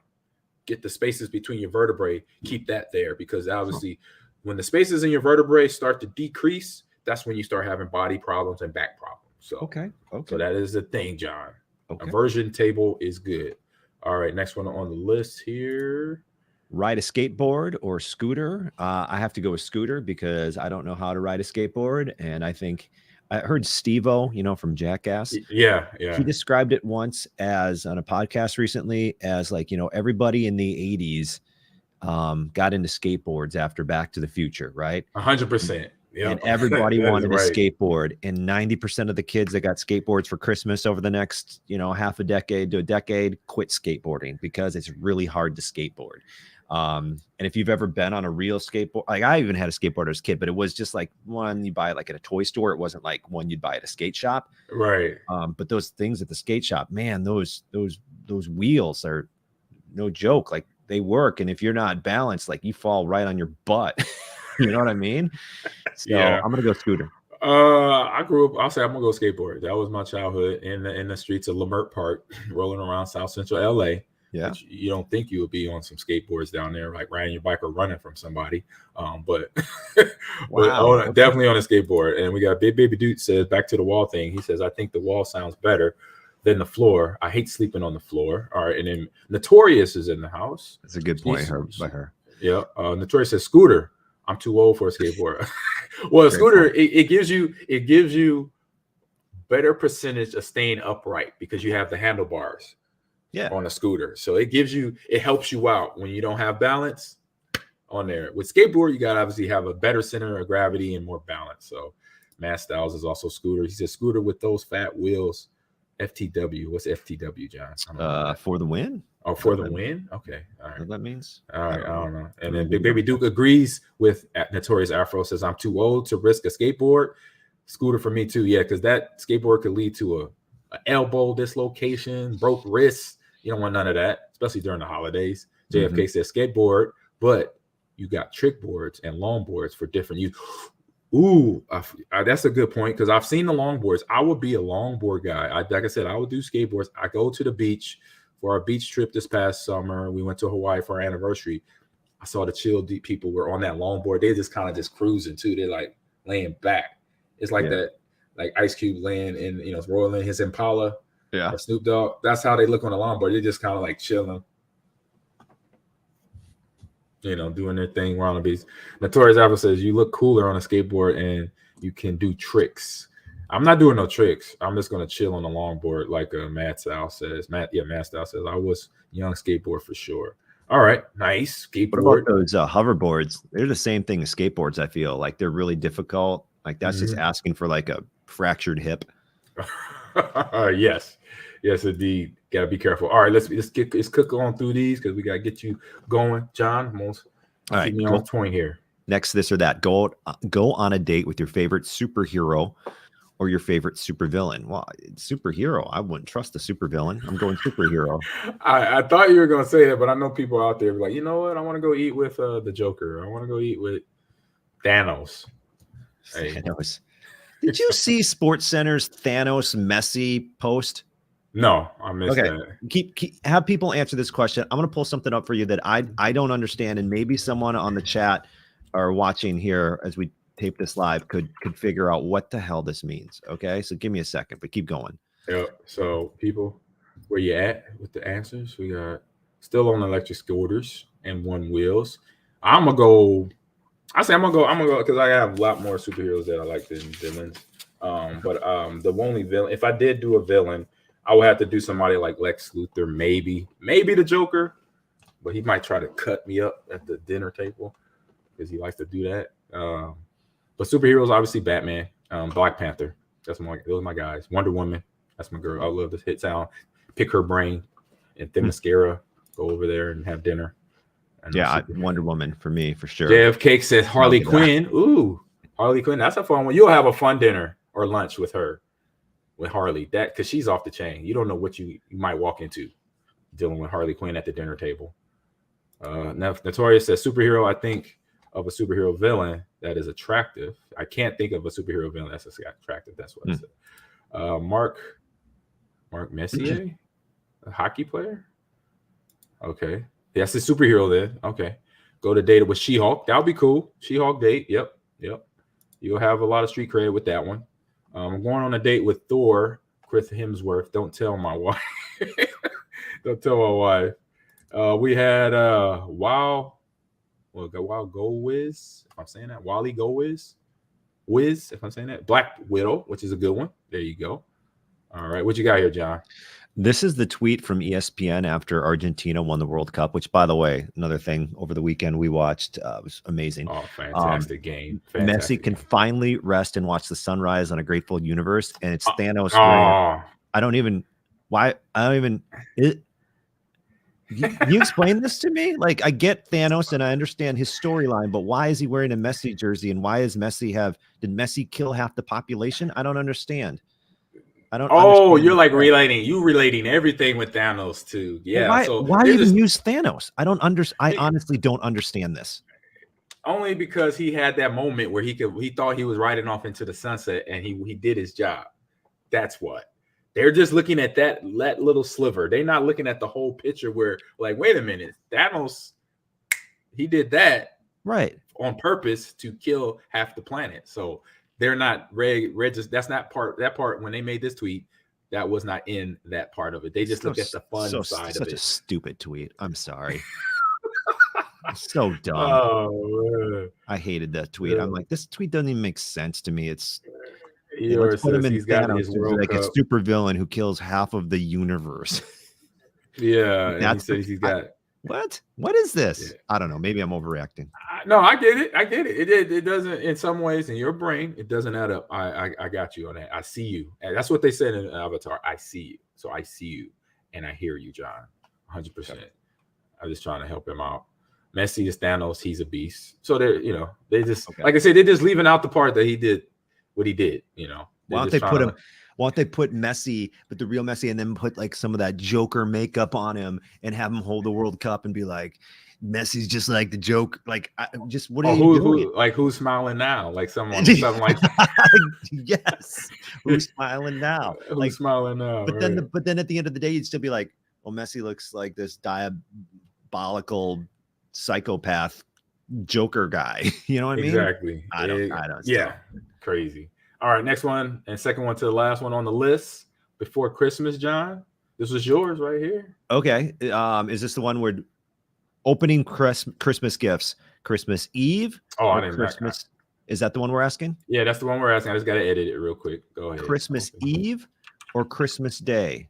Get the spaces between your vertebrae, keep that there because obviously when the spaces in your vertebrae start to decrease, that's when you start having body problems and back problems. So okay. So that is the thing, John. Okay. Inversion table is good. All right, next one on the list here. Ride a skateboard or scooter. I have to go with scooter because I don't know how to ride a skateboard. And I think I heard Steve-O, from Jackass. Yeah. He described it once as on a podcast recently as like, everybody in the 80s got into skateboards after Back to the Future, right? 100%. Yep. And everybody wanted a skateboard. And 90% of the kids that got skateboards for Christmas over the next, half a decade to a decade quit skateboarding because it's really hard to skateboard. And if you've ever been on a real skateboard, like I even had a skateboard as a kid, but it was just like one you buy like at a toy store. It wasn't like one you'd buy at a skate shop. Right. But those things at the skate shop, man, those wheels are no joke. Like they work. And if you're not balanced, like you fall right on your butt. You know what I mean? So yeah. I'm gonna go scooter. I grew up. I'll say I'm gonna go skateboard. That was my childhood in the streets of Lamert Park, rolling around South Central LA. Yeah, you don't think you would be on some skateboards down there, like riding your bike or running from somebody. But, wow. Definitely on a skateboard. And we got Big Baby Dude says back to the wall thing. He says I think the wall sounds better Then the floor. I hate sleeping on the floor. All right, and then Notorious is in the house. That's a good point by her. Yeah. Notorious says, Scooter, I'm too old for a skateboard. Well, Great Scooter, point. it gives you better percentage of staying upright because you have the handlebars on a scooter. So it helps you out when you don't have balance on there. With skateboard, you got to obviously have a better center of gravity and more balance. So Matt Styles is also Scooter. He says, Scooter with those fat wheels. FTW. What's FTW, John? For the win. Oh, for the win? Okay. All right. What that means? All right. I don't know. And then Big Baby Duke agrees with Notorious Afro, says, I'm too old to risk a skateboard. Scooter for me too. Yeah, because that skateboard could lead to a elbow dislocation, broke wrists. You don't want none of that, especially during the holidays. JFK says skateboard, but you got trick boards and longboards for different use. Ooh, that's a good point because I've seen the longboards. I would be a longboard guy. Like I said, I would do skateboards. I go to the beach for our beach trip this past summer. We went to Hawaii for our anniversary. I saw the chill deep people were on that longboard. They just kind of just cruising too. They're like laying back. It's like that, like Ice Cube laying in, rolling his Impala. Yeah. Or Snoop Dogg. That's how they look on the longboard. They're just kind of like chilling. Doing their thing around the beach. Notorious Apple says, you look cooler on a skateboard and you can do tricks. I'm not doing no tricks. I'm just going to chill on the longboard like Matt Style says. Matt Style says, I was young skateboard for sure. All right, nice. Skateboard. What about those hoverboards? They're the same thing as skateboards, I feel. Like they're really difficult. Like that's just asking for like a fractured hip. Yes, indeed. Gotta be careful. All right, let's cook on through these because we gotta get you going, John. All right, keep me on point here. Next, this or that. Go on a date with your favorite superhero or your favorite supervillain. Well, superhero, I wouldn't trust a supervillain. I'm going superhero. I thought you were gonna say that, but I know people out there like, you know what? I want to go eat with the Joker. I want to go eat with Thanos. Thanos. Did you see Sports Center's Thanos Messi post? No, I missed that. Keep have people answer this question. I'm going to pull something up for you that I don't understand, and maybe someone on the chat or watching here as we tape this live could figure out what the hell this means. Okay, so give me a second, but keep going. Yeah. So people, where you at with the answers? We got still on electric scooters and one wheels. I'm gonna go because I have a lot more superheroes that I like than villains. But the only villain, if I did do a villain, I would have to do somebody like Lex Luthor, maybe the Joker, but he might try to cut me up at the dinner table because he likes to do that. But superheroes, obviously Batman, Black Panther. Those are my guys. Wonder Woman, that's my girl. I love this hit sound. Pick her brain and Themyscira. Go over there and have dinner. Wonder Woman for me for sure. JFK says Harley Quinn. Ooh, Harley Quinn. That's a fun one. You'll have a fun dinner or lunch with her, with Harley. That because she's off the chain. You don't know what you might walk into dealing with Harley Quinn at the dinner table. Notorious says superhero. I think of a superhero villain that is attractive. I can't think of a superhero villain that's attractive. That's what I said. Mark Messier, a hockey player. Okay. That's a superhero then. Okay. Go to date with She-Hulk. That would be cool. She-Hulk date. Yep. You'll have a lot of street cred with that one. I'm going on a date with Thor, Chris Hemsworth. Don't tell my wife. Don't tell my wife. We had Go Wiz, if I'm saying that. Wally Go Wiz, if I'm saying that. Black Widow, which is a good one. There you go. All right. What you got here, John? This is the tweet from ESPN after Argentina won the World Cup, which, by the way, another thing over the weekend we watched was amazing. Oh, fantastic game. Messi can finally rest and watch the sunrise on a grateful universe, and it's Thanos. You explain this to me? Like, I get Thanos and I understand his storyline, but why is he wearing a Messi jersey? And why is did Messi kill half the population? I don't understand. You're like relating everything with Thanos too. Yeah. Why even use Thanos? I honestly don't understand this. Only because he had that moment where he thought he was riding off into the sunset and he did his job. That's what. They're just looking at that little sliver. They're not looking at the whole picture where, like, wait a minute, Thanos, he did that right on purpose to kill half the planet. So they're not that's not part when they made this tweet. that was not in that part of it. They just look at the fun side of it. Such a stupid tweet. I'm sorry. So dumb. Oh, man. I hated that tweet. I'm like, this tweet doesn't even make sense to me. It's Eeyore says he's got Thanos, his World like Cup. a super villain who kills half of the universe. Yeah, and he said he's got. What is this? Yeah. I don't know. Maybe I'm overreacting. No, I get it. It doesn't, in some ways, in your brain, it doesn't add up. I got you on that. I see you. And that's what they said in Avatar. I see you. So I see you and I hear you, John. 100%. Okay. I'm just trying to help him out. Messi is Thanos. He's a beast. So they just, like I said, they're just leaving out the part that he did what he did, Why don't they put him? Why don't they put Messi, but the real Messi, and then put like some of that Joker makeup on him and have him hold the World Cup and be like, Messi's just like the joke. Like, what are you doing? Who's smiling now? Like something like yes. Who's smiling now? Who's smiling now? But then at the end of the day, you'd still be like, well, Messi looks like this diabolical psychopath Joker guy. You know what I mean? Exactly. I don't. Yeah. Crazy. All right, next one and second one to the last one on the list before Christmas, John. This was yours right here. Okay. Is this the one where opening Christmas gifts, Christmas Eve? I didn't. Christmas. Is that the one we're asking? Yeah, that's the one we're asking. I just got to edit it real quick. Go ahead. Christmas Eve or Christmas Day?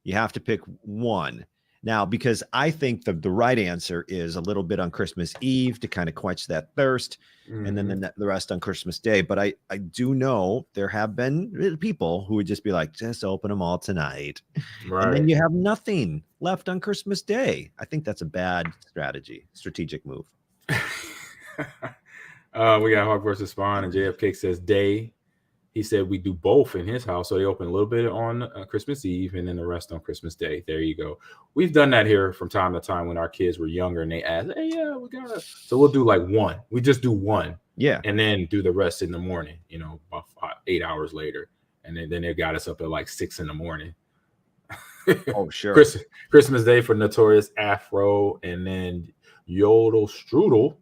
You have to pick one. Now, because I think the right answer is a little bit on Christmas Eve to kind of quench that thirst, and then the rest on Christmas Day. But I do know there have been people who would just be like, just open them all tonight. Right. And then you have nothing left on Christmas Day. I think that's a bad strategic move. We got Hawk versus Spawn, and JFK says day. He said we do both in his house. So they open a little bit on Christmas Eve and then the rest on Christmas Day. There you go. We've done that here from time to time when our kids were younger and they asked, hey, yeah, we got to. So we'll do like one. We just do one. Yeah. And then do the rest in the morning, about 8 hours later. And then they got us up at like 6 a.m. Oh, sure. Christmas Day for Notorious Afro. And then Yodel Strudel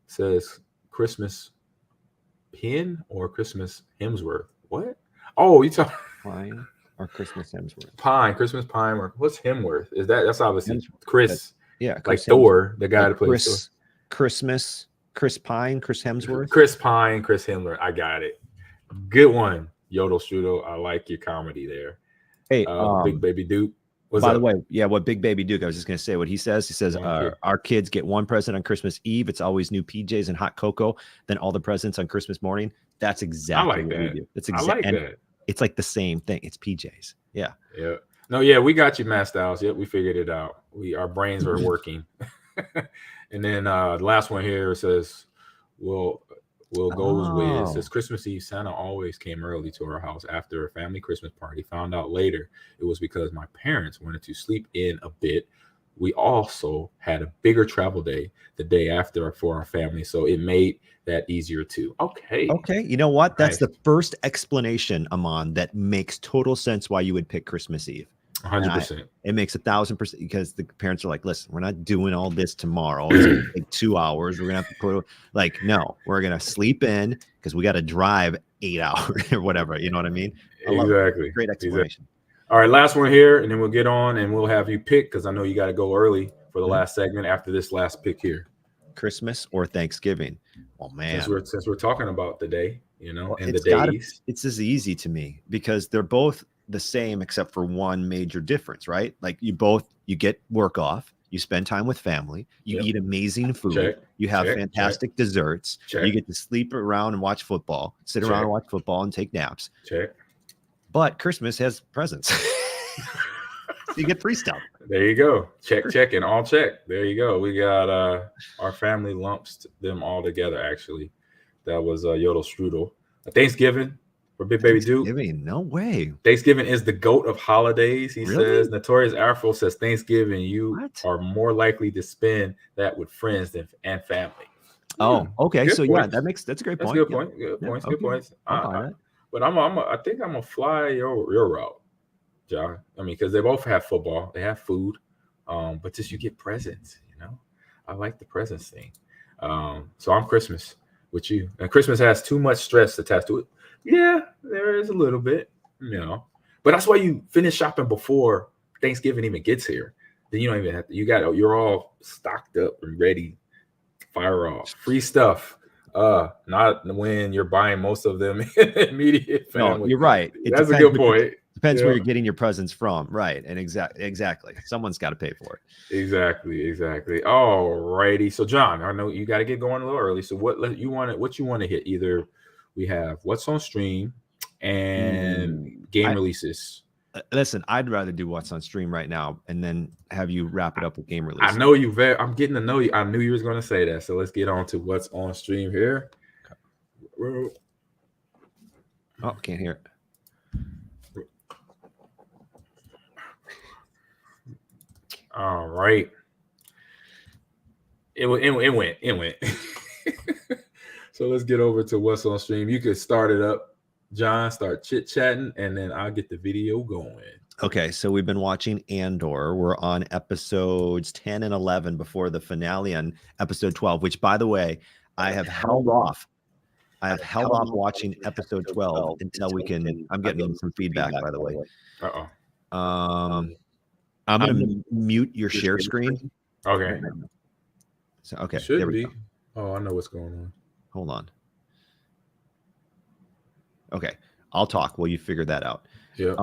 says Christmas Pin or Christmas Hemsworth? What? Oh, you talking Pine or Christmas Hemsworth? Pine, Christmas Pine, or what's Hemsworth? That's obviously Chris. Yeah, Chris like Thor, the guy that plays Christmas, Chris Pine, Chris Hemsworth. Chris Pine, Chris Hemsworth. I got it. Good one, Yodel Strudel. I like your comedy there. Hey, Big Baby Duke. By the way, what Big Baby Duke, I was just going to say what he says. He says, our kids get one present on Christmas Eve. It's always new PJs and hot cocoa. Then all the presents on Christmas morning. That's exactly what we do. It's exactly that. It's like the same thing. It's PJs. Yeah. Yeah. No, yeah, we got you, Matt Styles. Yep, we figured it out. Our brains are working. And then the last one here says, it says Christmas Eve, Santa always came early to our house after a family Christmas party. Found out later it was because my parents wanted to sleep in a bit. We also had a bigger travel day the day after for our family, so it made that easier too. Okay. You know what? That's the first explanation, Ahman, that makes total sense why you would pick Christmas Eve. 100%. It makes 1,000% because the parents are like, listen, we're not doing all this tomorrow. It's gonna take 2 hours. We're gonna have to put no, we're gonna sleep in because we got to drive 8 hours or whatever. You know what I mean? Exactly. Great explanation. Exactly. All right, last one here, and then we'll get on and we'll have you pick because I know you got to go early for the last segment after this last pick here. Christmas or Thanksgiving? Oh man, since we're talking about the day, and the days, it's as easy to me because they're both the same except for one major difference, right? Like you get work off, you spend time with family, you eat amazing food, you have fantastic desserts, you get to sleep around and watch football, sit around and watch football and take naps. But Christmas has presents. So you get free stuff. There you go. Check, and all check. There you go. We got our family lumps them all together, actually. That was Yodel Strudel. Thanksgiving for Big Baby Duke. No way. Thanksgiving is the GOAT of holidays, he says. Notorious Afro says Thanksgiving, you are more likely to spend that with friends and family. Oh, okay. Good so point. that's a great point. Good point. Good points. Good points. But I think I'm gonna fly your route, John. I mean, because they both have football, they have food, but just you get presents. I like the presents thing. So I'm Christmas with you, and Christmas has too much stress attached to it. Yeah, there is a little bit, But that's why you finish shopping before Thanksgiving even gets here. Then you don't even have to. You're all stocked up and ready. Fire off free stuff. Not when you're buying most of them immediate family. No, you're right. That's a good point. Depends where you're getting your presents from, right? And exactly. Someone's got to pay for it. Exactly. All righty. So, John, I know you got to get going a little early. So, what you want to hit? Either we have what's on stream and game releases. Listen, I'd rather do what's on stream right now and then have you wrap it up with game releases. I know you I'm getting to know you. I knew you was going to say that. So let's get on to what's on stream here. Oh, can't hear it. All right. It went. So let's get over to what's on stream. You could start it up, John, start chit-chatting, and then I'll get the video going. Okay, so we've been watching Andor. We're on episodes 10 and 11 before the finale on episode 12, which, by the way, I have held off. I have held off watching episode 12 until we can. I'm getting some feedback, by the way. I'm going to mute your share screen. Okay. So, okay. Should be. Oh, I know what's going on. Hold on. Okay, I'll talk while you figure that out. Yeah.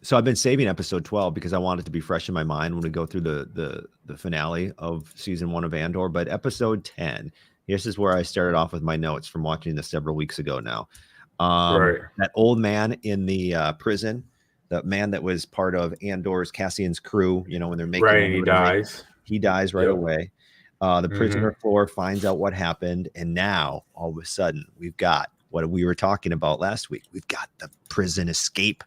So I've been saving episode 12 because I want it to be fresh in my mind when we go through the finale of season 1 of Andor. But episode 10, this is where I started off with my notes from watching this several weeks ago now. Right. That old man in the prison, the man that was part of Andor's Cassian's crew, when they're making right, he dies. He dies right away. The prisoner floor finds out what happened, and now all of a sudden we've got what we were talking about last week. We've got the prison escape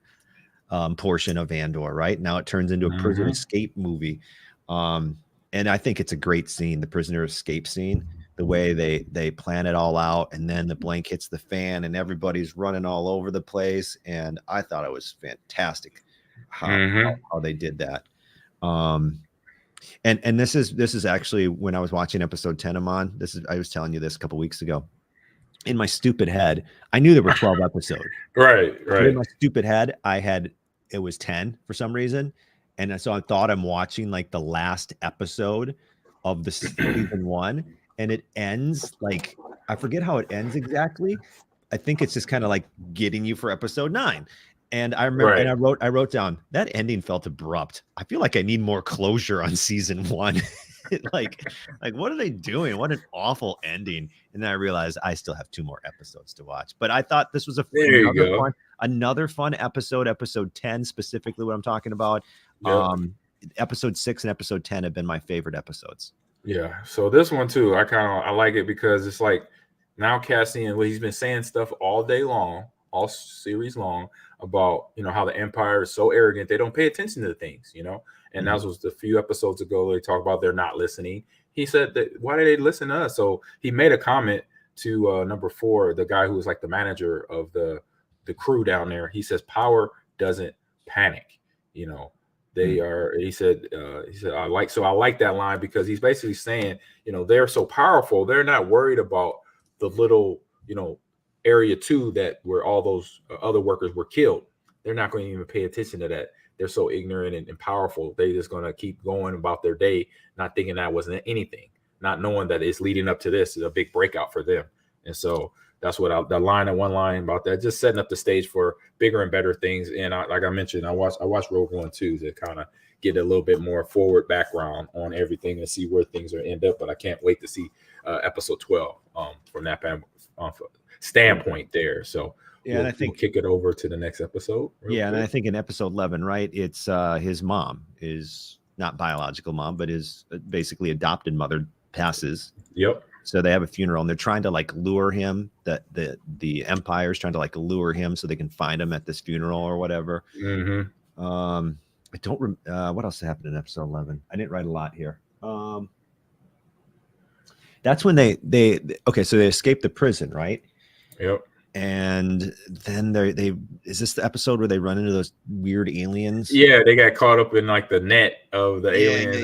portion of Andor. Right now, it turns into a prison escape movie, and I think it's a great scene. The prisoner escape scene, the way they plan it all out, and then the blank hits the fan, and everybody's running all over the place. And I thought it was fantastic how they did that. And this is actually when I was watching episode 10, Ahman. I was telling you this a couple weeks ago. In my stupid head, I knew there were 12 episodes. Right. In my stupid head, it was 10 for some reason. And so I thought I'm watching like the last episode of the season 1, and it ends like, I forget how it ends exactly. I think it's just kind of like getting you for episode 9. And I remember, and I wrote down that ending felt abrupt. I feel like I need more closure on season 1. like what are they doing? What an awful ending. And then I realized I still have 2 more episodes to watch. But I thought this was another fun episode. Episode 10 specifically, what I'm talking about. Yep. Episode 6 and episode 10 have been my favorite episodes. Yeah. So this one too, I like it because it's like now Cassian, he's been saying stuff all day long, all series long, about how the Empire is so arrogant they don't pay attention to things, and that was a few episodes ago. They talk about they're not listening. He said that why did they listen to us? So he made a comment to number 4, the guy who was like the manager of the crew down there. He says power doesn't panic. They are. He said I like that line because he's basically saying they're so powerful they're not worried about the little area 2 that where all those other workers were killed. They're not going to even pay attention to that. They're so ignorant and powerful. They're just going to keep going about their day, not thinking that wasn't anything, not knowing that it's leading up to this is a big breakout for them. And so that's what one line about that, just setting up the stage for bigger and better things. And like I mentioned, I watched Rogue One too to kind of get a little bit more forward background on everything and see where things are end up. But I can't wait to see episode 12 from that standpoint there. So and I think we'll kick it over to the next episode. And I think in episode 11, right, it's his mom, is not biological mom, but his basically adopted mother passes. Yep. So they have a funeral and they're trying to like lure him, that the Empire's trying to like lure him so they can find him at this funeral or whatever. I don't what else happened in episode 11? I didn't write a lot here. That's when they so they escape the prison, right? Yep. And then they is this the episode where they run into those weird aliens? Yeah, they got caught up in like the net of the aliens,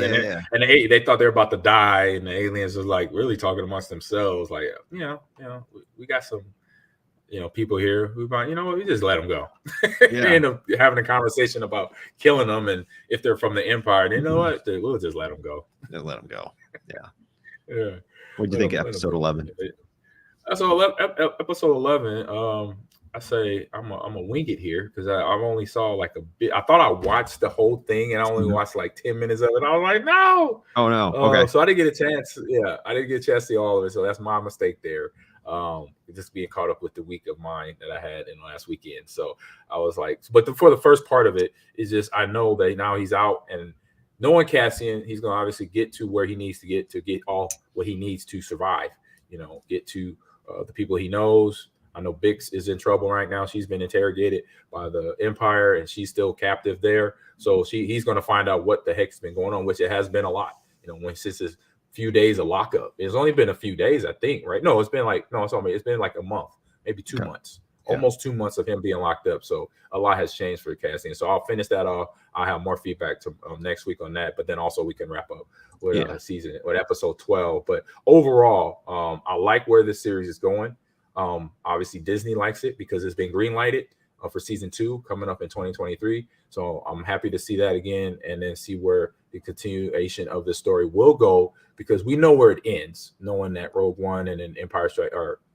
and they thought they were about to die, and the aliens was like really talking amongst themselves, like we got some people here who might, we just let them go. Yeah. End up having a conversation about killing them, and if they're from the Empire, you know what? We'll just let them go. They'll let them go. Yeah. What do you think of episode 11? So episode 11. I say I'm a wing it here because I've only saw like a bit. I thought I watched the whole thing, and I only watched like 10 minutes of it. I was like, no. Oh no. Okay. So I didn't get a chance. Yeah, I didn't get a chance to see all of it. So that's my mistake there. Just being caught up with the week of mine that I had in last weekend. So I was like, but for the first part of it, is just I know that now he's out, and knowing Cassian, he's going to obviously get to where he needs to get all what he needs to survive. Get to the people he knows. I know Bix is in trouble right now. She's been interrogated by the Empire, and she's still captive there. So he's going to find out what the heck's been going on, which it has been a lot. Since this few days of lockup. It's only been a few days, I think, right? No, it's been like a month, maybe 2 months, almost 2 months of him being locked up. So a lot has changed for Cassian. So I'll finish that off. I'll have more feedback to next week on that, but then also we can wrap up with episode 12. But overall, I like where this series is going. Obviously Disney likes it because it's been green lighted for season 2 coming up in 2023. So I'm happy to see that again, and then see where the continuation of the story will go, because we know where it ends, knowing that Rogue One and then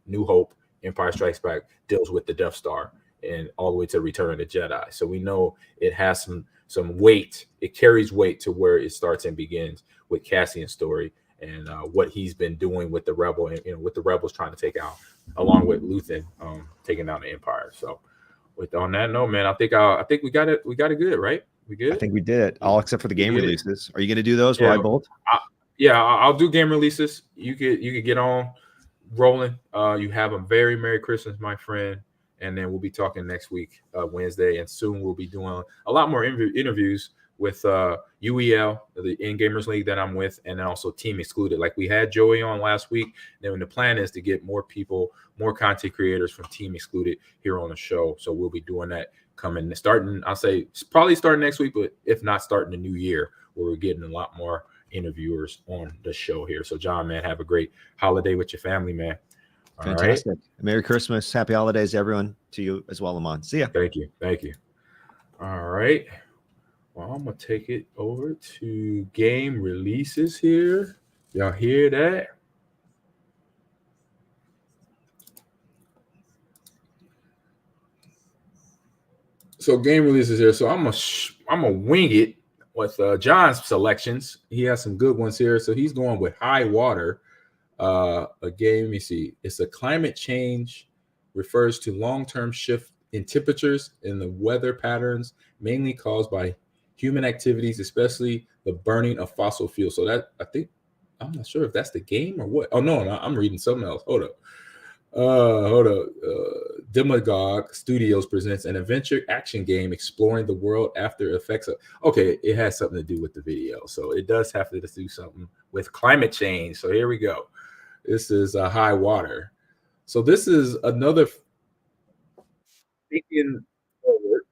New Hope, Empire Strikes Back deals with the Death Star and all the way to Return of the Jedi. So we know it has some weight. It carries weight to where it starts and begins with Cassian's story and what he's been doing with the Rebel, and with the Rebels trying to take out, along with Luthen, taking down the Empire. So on that note, man, I think we got it. We got it good, right? We good? I think we did it, all except for the game releases. Are you going to do those? While I bolt? I'll do game releases. You could get on rolling. You have a very Merry Christmas, my friend, and then we'll be talking next week, Wednesday, and soon we'll be doing a lot more interviews with UEL, the In Gamers League that I'm with, and then also Team Excluded. Like we had Joey on last week. Then the plan is to get more people, more content creators from Team Excluded here on the show. So we'll be doing that starting. I'll say probably starting next week, but if not, starting the new year, where we're getting a lot more interviewers on the show here. So John, man, have a great holiday with your family, man. Fantastic. Right. Merry Christmas. Happy holidays, everyone. To you as well, Ahman. See ya. Thank you. All right. Well, I'm going to take it over to game releases here. Y'all hear that? So game releases here. So I'm gonna wing it with John's selections. He has some good ones here. So he's going with High Water. A game, let me see. It's a climate change, refers to long-term shift in temperatures and the weather patterns, mainly caused by human activities, especially the burning of fossil fuels. So that, I'm not sure if that's the game or what. Oh no, I'm reading something else. Hold up. Demagogue Studios presents an adventure action game exploring the world after effects of. Okay, it has something to do with the video, so it does have to do something with climate change. So here we go. This is High Water. So this is another thinking forward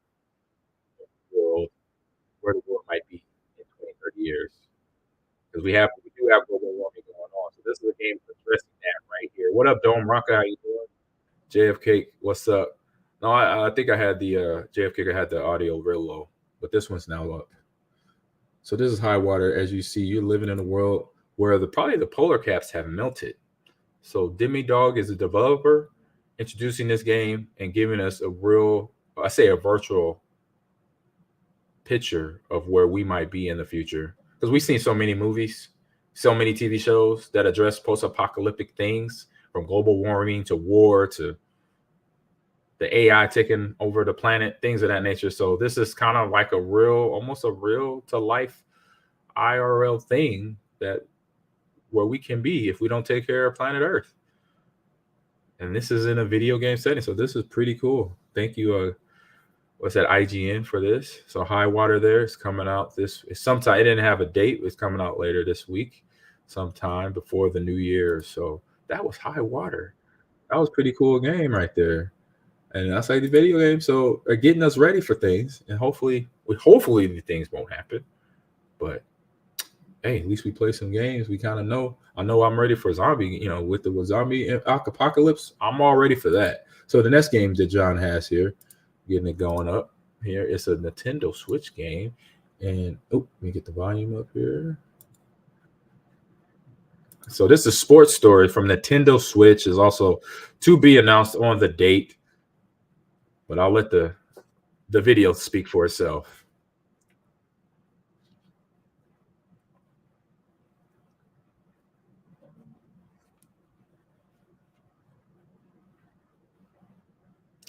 world where the world might be in 20, 30 years, because we do have global warming going on. So this is a game addressing that right here. What up, Dome Rocker? How you doing? JFK, what's up? No, I think I had the JFK. I had the audio real low, but this one's now up. So this is High Water. As you see, you're living in a world where probably the polar caps have melted. So Demidog is a developer introducing this game and giving us a virtual picture of where we might be in the future. Because we've seen so many movies, so many TV shows that address post-apocalyptic things, from global warming to war to the AI taking over the planet, things of that nature. So this is kind of like almost a real to life IRL thing where we can be if we don't take care of planet Earth. And this is in a video game setting. So this is pretty cool. Thank you. What's that, IGN, for this? So High Water there is coming out sometime. It didn't have a date. It's coming out later this week, sometime before the new year. So that was High Water. That was a pretty cool game right there. And that's like the video game. So they're getting us ready for things. And hopefully the things won't happen. But hey, at least we play some games. We kind of know. I know I'm ready for zombie, with the zombie apocalypse. I'm all ready for that. So the next game that John has here, getting it going up here, it's a Nintendo Switch game. And let me get the volume up here. So this is Sports Story from Nintendo Switch, is also to be announced on the date. But I'll let the video speak for itself.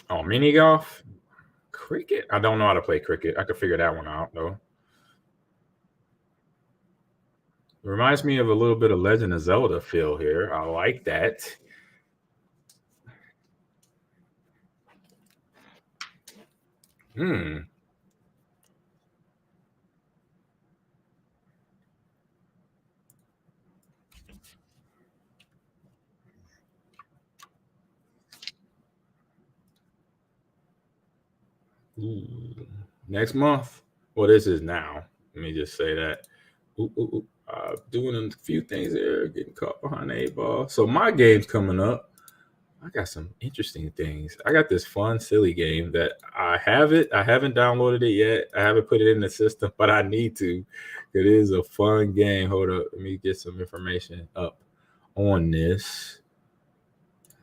Oh, mini golf? Cricket? I don't know how to play cricket. I could figure that one out, though. It reminds me of a little bit of Legend of Zelda feel here. I like that. Next month. Well, this is now. Let me just say that. Doing a few things there, getting caught behind the 8 ball. So my game's coming up. I got some interesting things. I got this fun, silly game that I haven't downloaded it yet. I haven't put it in the system, but I need to. It is a fun game. Hold up. Let me get some information up on this.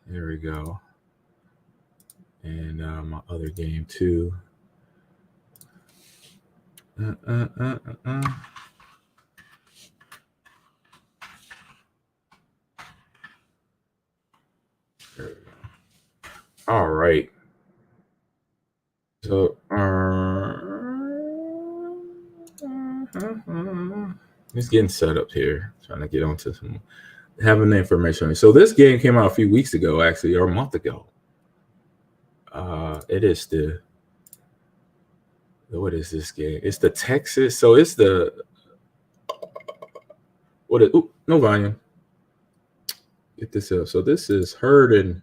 There we go. And my other game too. All right. So it's getting set up here. Trying to get onto some having the information. So this game came out a few weeks ago, actually, or a month ago. It is what is this game? It's the Texas. So it's the no volume. Get this up. So this is herding.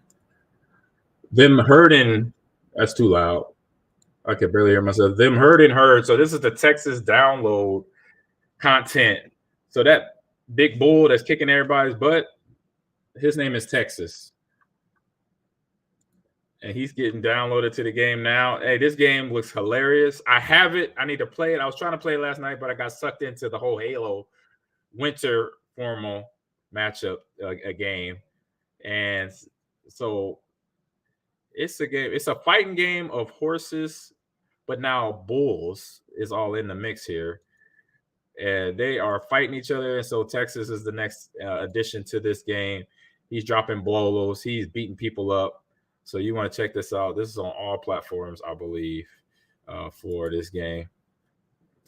That's too loud. I can barely hear myself. Them herding herd. So this is the Texas download content. So that big bull that's kicking everybody's butt, his name is Texas. And he's getting downloaded to the game now. Hey, this game looks hilarious. I have it. I need to play it. I was trying to play it last night, but I got sucked into the whole Halo winter formal matchup a game. And so it's a game. It's a fighting game of horses, but now bulls is all in the mix here. And they are fighting each other. And so Texas is the next addition to this game. He's dropping blows. He's beating people up. So you want to check this out. This is on all platforms, I believe, for this game.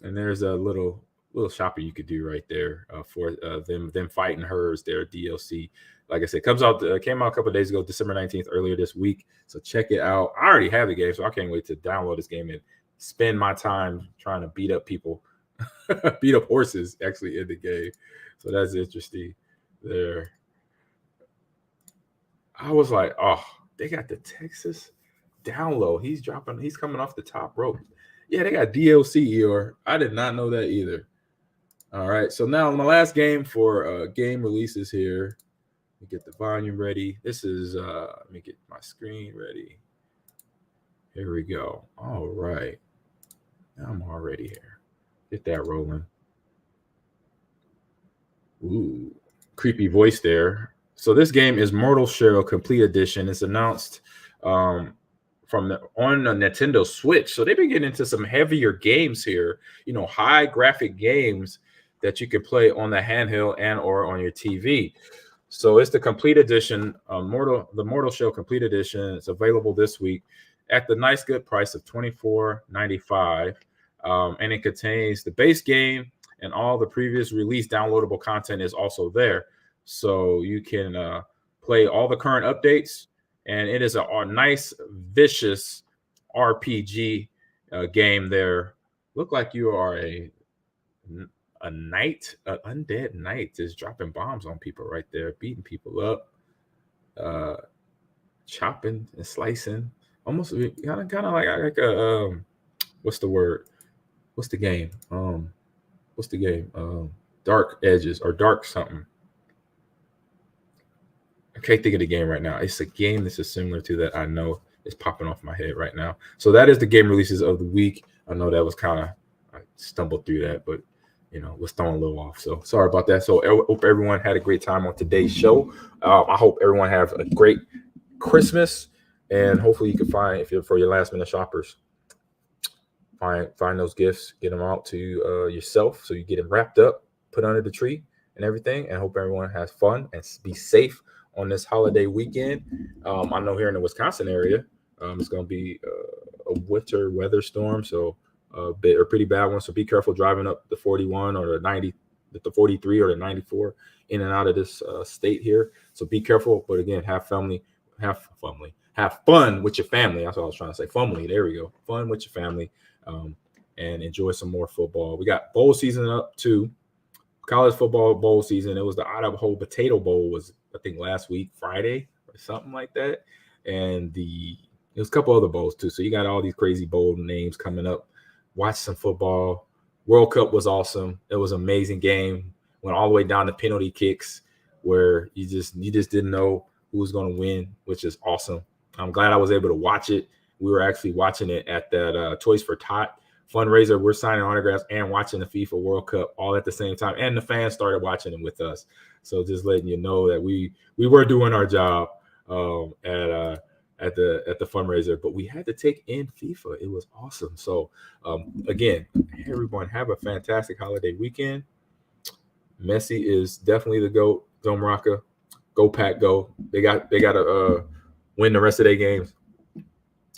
And there's a little shopping you could do right there for them fighting herds. Their DLC, like I said, came out a couple of days ago, December 19th, earlier this week. So check it out. I already have the game, so I can't wait to download this game and spend my time trying to beat up people, beat up horses actually in the game. So that's interesting there. I was like, oh, they got the Texas download. He's coming off the top rope. Yeah, they got DLC Eeyore. I did not know that either. All right, so now my last game for game releases here. Let me get the volume ready. This is let me get my screen ready. Here we go. All right. Now I'm already here. Get that rolling. Ooh, creepy voice there. So this game is Mortal Shell Complete Edition. It's announced on the Nintendo Switch. So they've been getting into some heavier games here, high graphic games that you can play on the handheld and or on your TV. So it's the Complete Edition, the Mortal Shell Complete Edition. It's available this week at the nice good price of $24.95. And it contains the base game, and all the previous release downloadable content is also there. So you can play all the current updates, and it is a nice, vicious RPG game there. Look like you are a knight, an undead knight, just dropping bombs on people right there, beating people up, chopping and slicing. Almost kind of like a what's the word? What's the game? What's the game? Dark Edges or Dark something. I can't think of the game right now. It's a game this is similar to that I know is popping off my head right now. So that is the game releases of the week. I know that was kind of, I stumbled through that, but was throwing a little off. So sorry about that. So I hope everyone had a great time on today's show. I hope everyone have a great Christmas, and hopefully you can find, if you're for your last minute shoppers, find those gifts, get them out to yourself so you get them wrapped up, put under the tree and everything. And hope everyone has fun and be safe on this holiday weekend. I know here in the Wisconsin area, it's going to be a winter weather storm, so a pretty bad one. So be careful driving up the 41 or the 90, the 43 or the 94 in and out of this state here. So be careful. But again, have fun with your family. That's what I was trying to say. Family. There we go. Fun with your family, and enjoy some more football. We got bowl season up too. College football bowl season. It was the Idaho Potato Bowl was, I think, last week, Friday or something like that. And there was a couple other bowls too. So you got all these crazy bowl names coming up. Watch some football. World Cup was awesome. It was an amazing game. Went all the way down to penalty kicks where you just didn't know who was going to win, which is awesome. I'm glad I was able to watch it. We were actually watching it at that Toys for Tot fundraiser. We're signing autographs and watching the FIFA World Cup all at the same time. And the fans started watching it with us. So just letting you know that we were doing our job at the fundraiser, but we had to take in FIFA. It was awesome. So again, everyone have a fantastic holiday weekend. Messi is definitely the GOAT. Dome Rocca, go Pack, go. They got to win the rest of their games.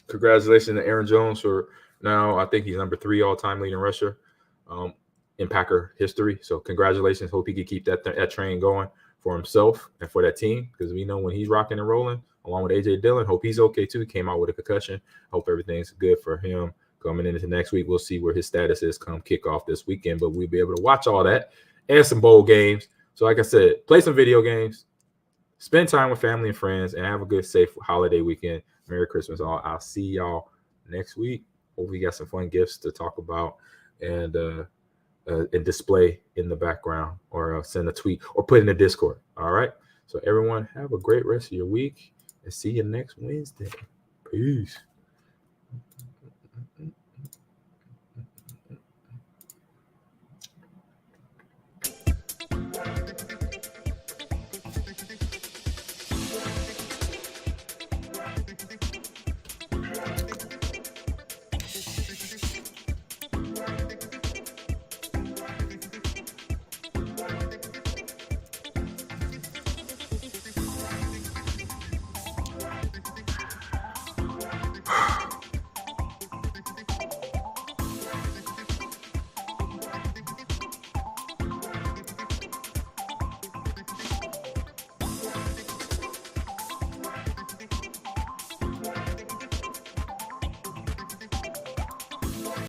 Congratulations to Aaron Jones for now. I think he's number 3 all-time leading rusher in Packer history. So congratulations. Hope he can keep that train going for himself and for that team, because we know when he's rocking and rolling, along with A.J. Dillon, hope he's okay too. He came out with a concussion. Hope everything's good for him coming into next week. We'll see where his status is come kickoff this weekend, but we'll be able to watch all that and some bowl games. So like I said, play some video games, spend time with family and friends, and have a good, safe holiday weekend. Merry Christmas all. I'll see y'all next week. Hopefully you got some fun gifts to talk about and display in the background, or send a tweet or put in the Discord. All right. So everyone have a great rest of your week, and see you next Wednesday. Peace.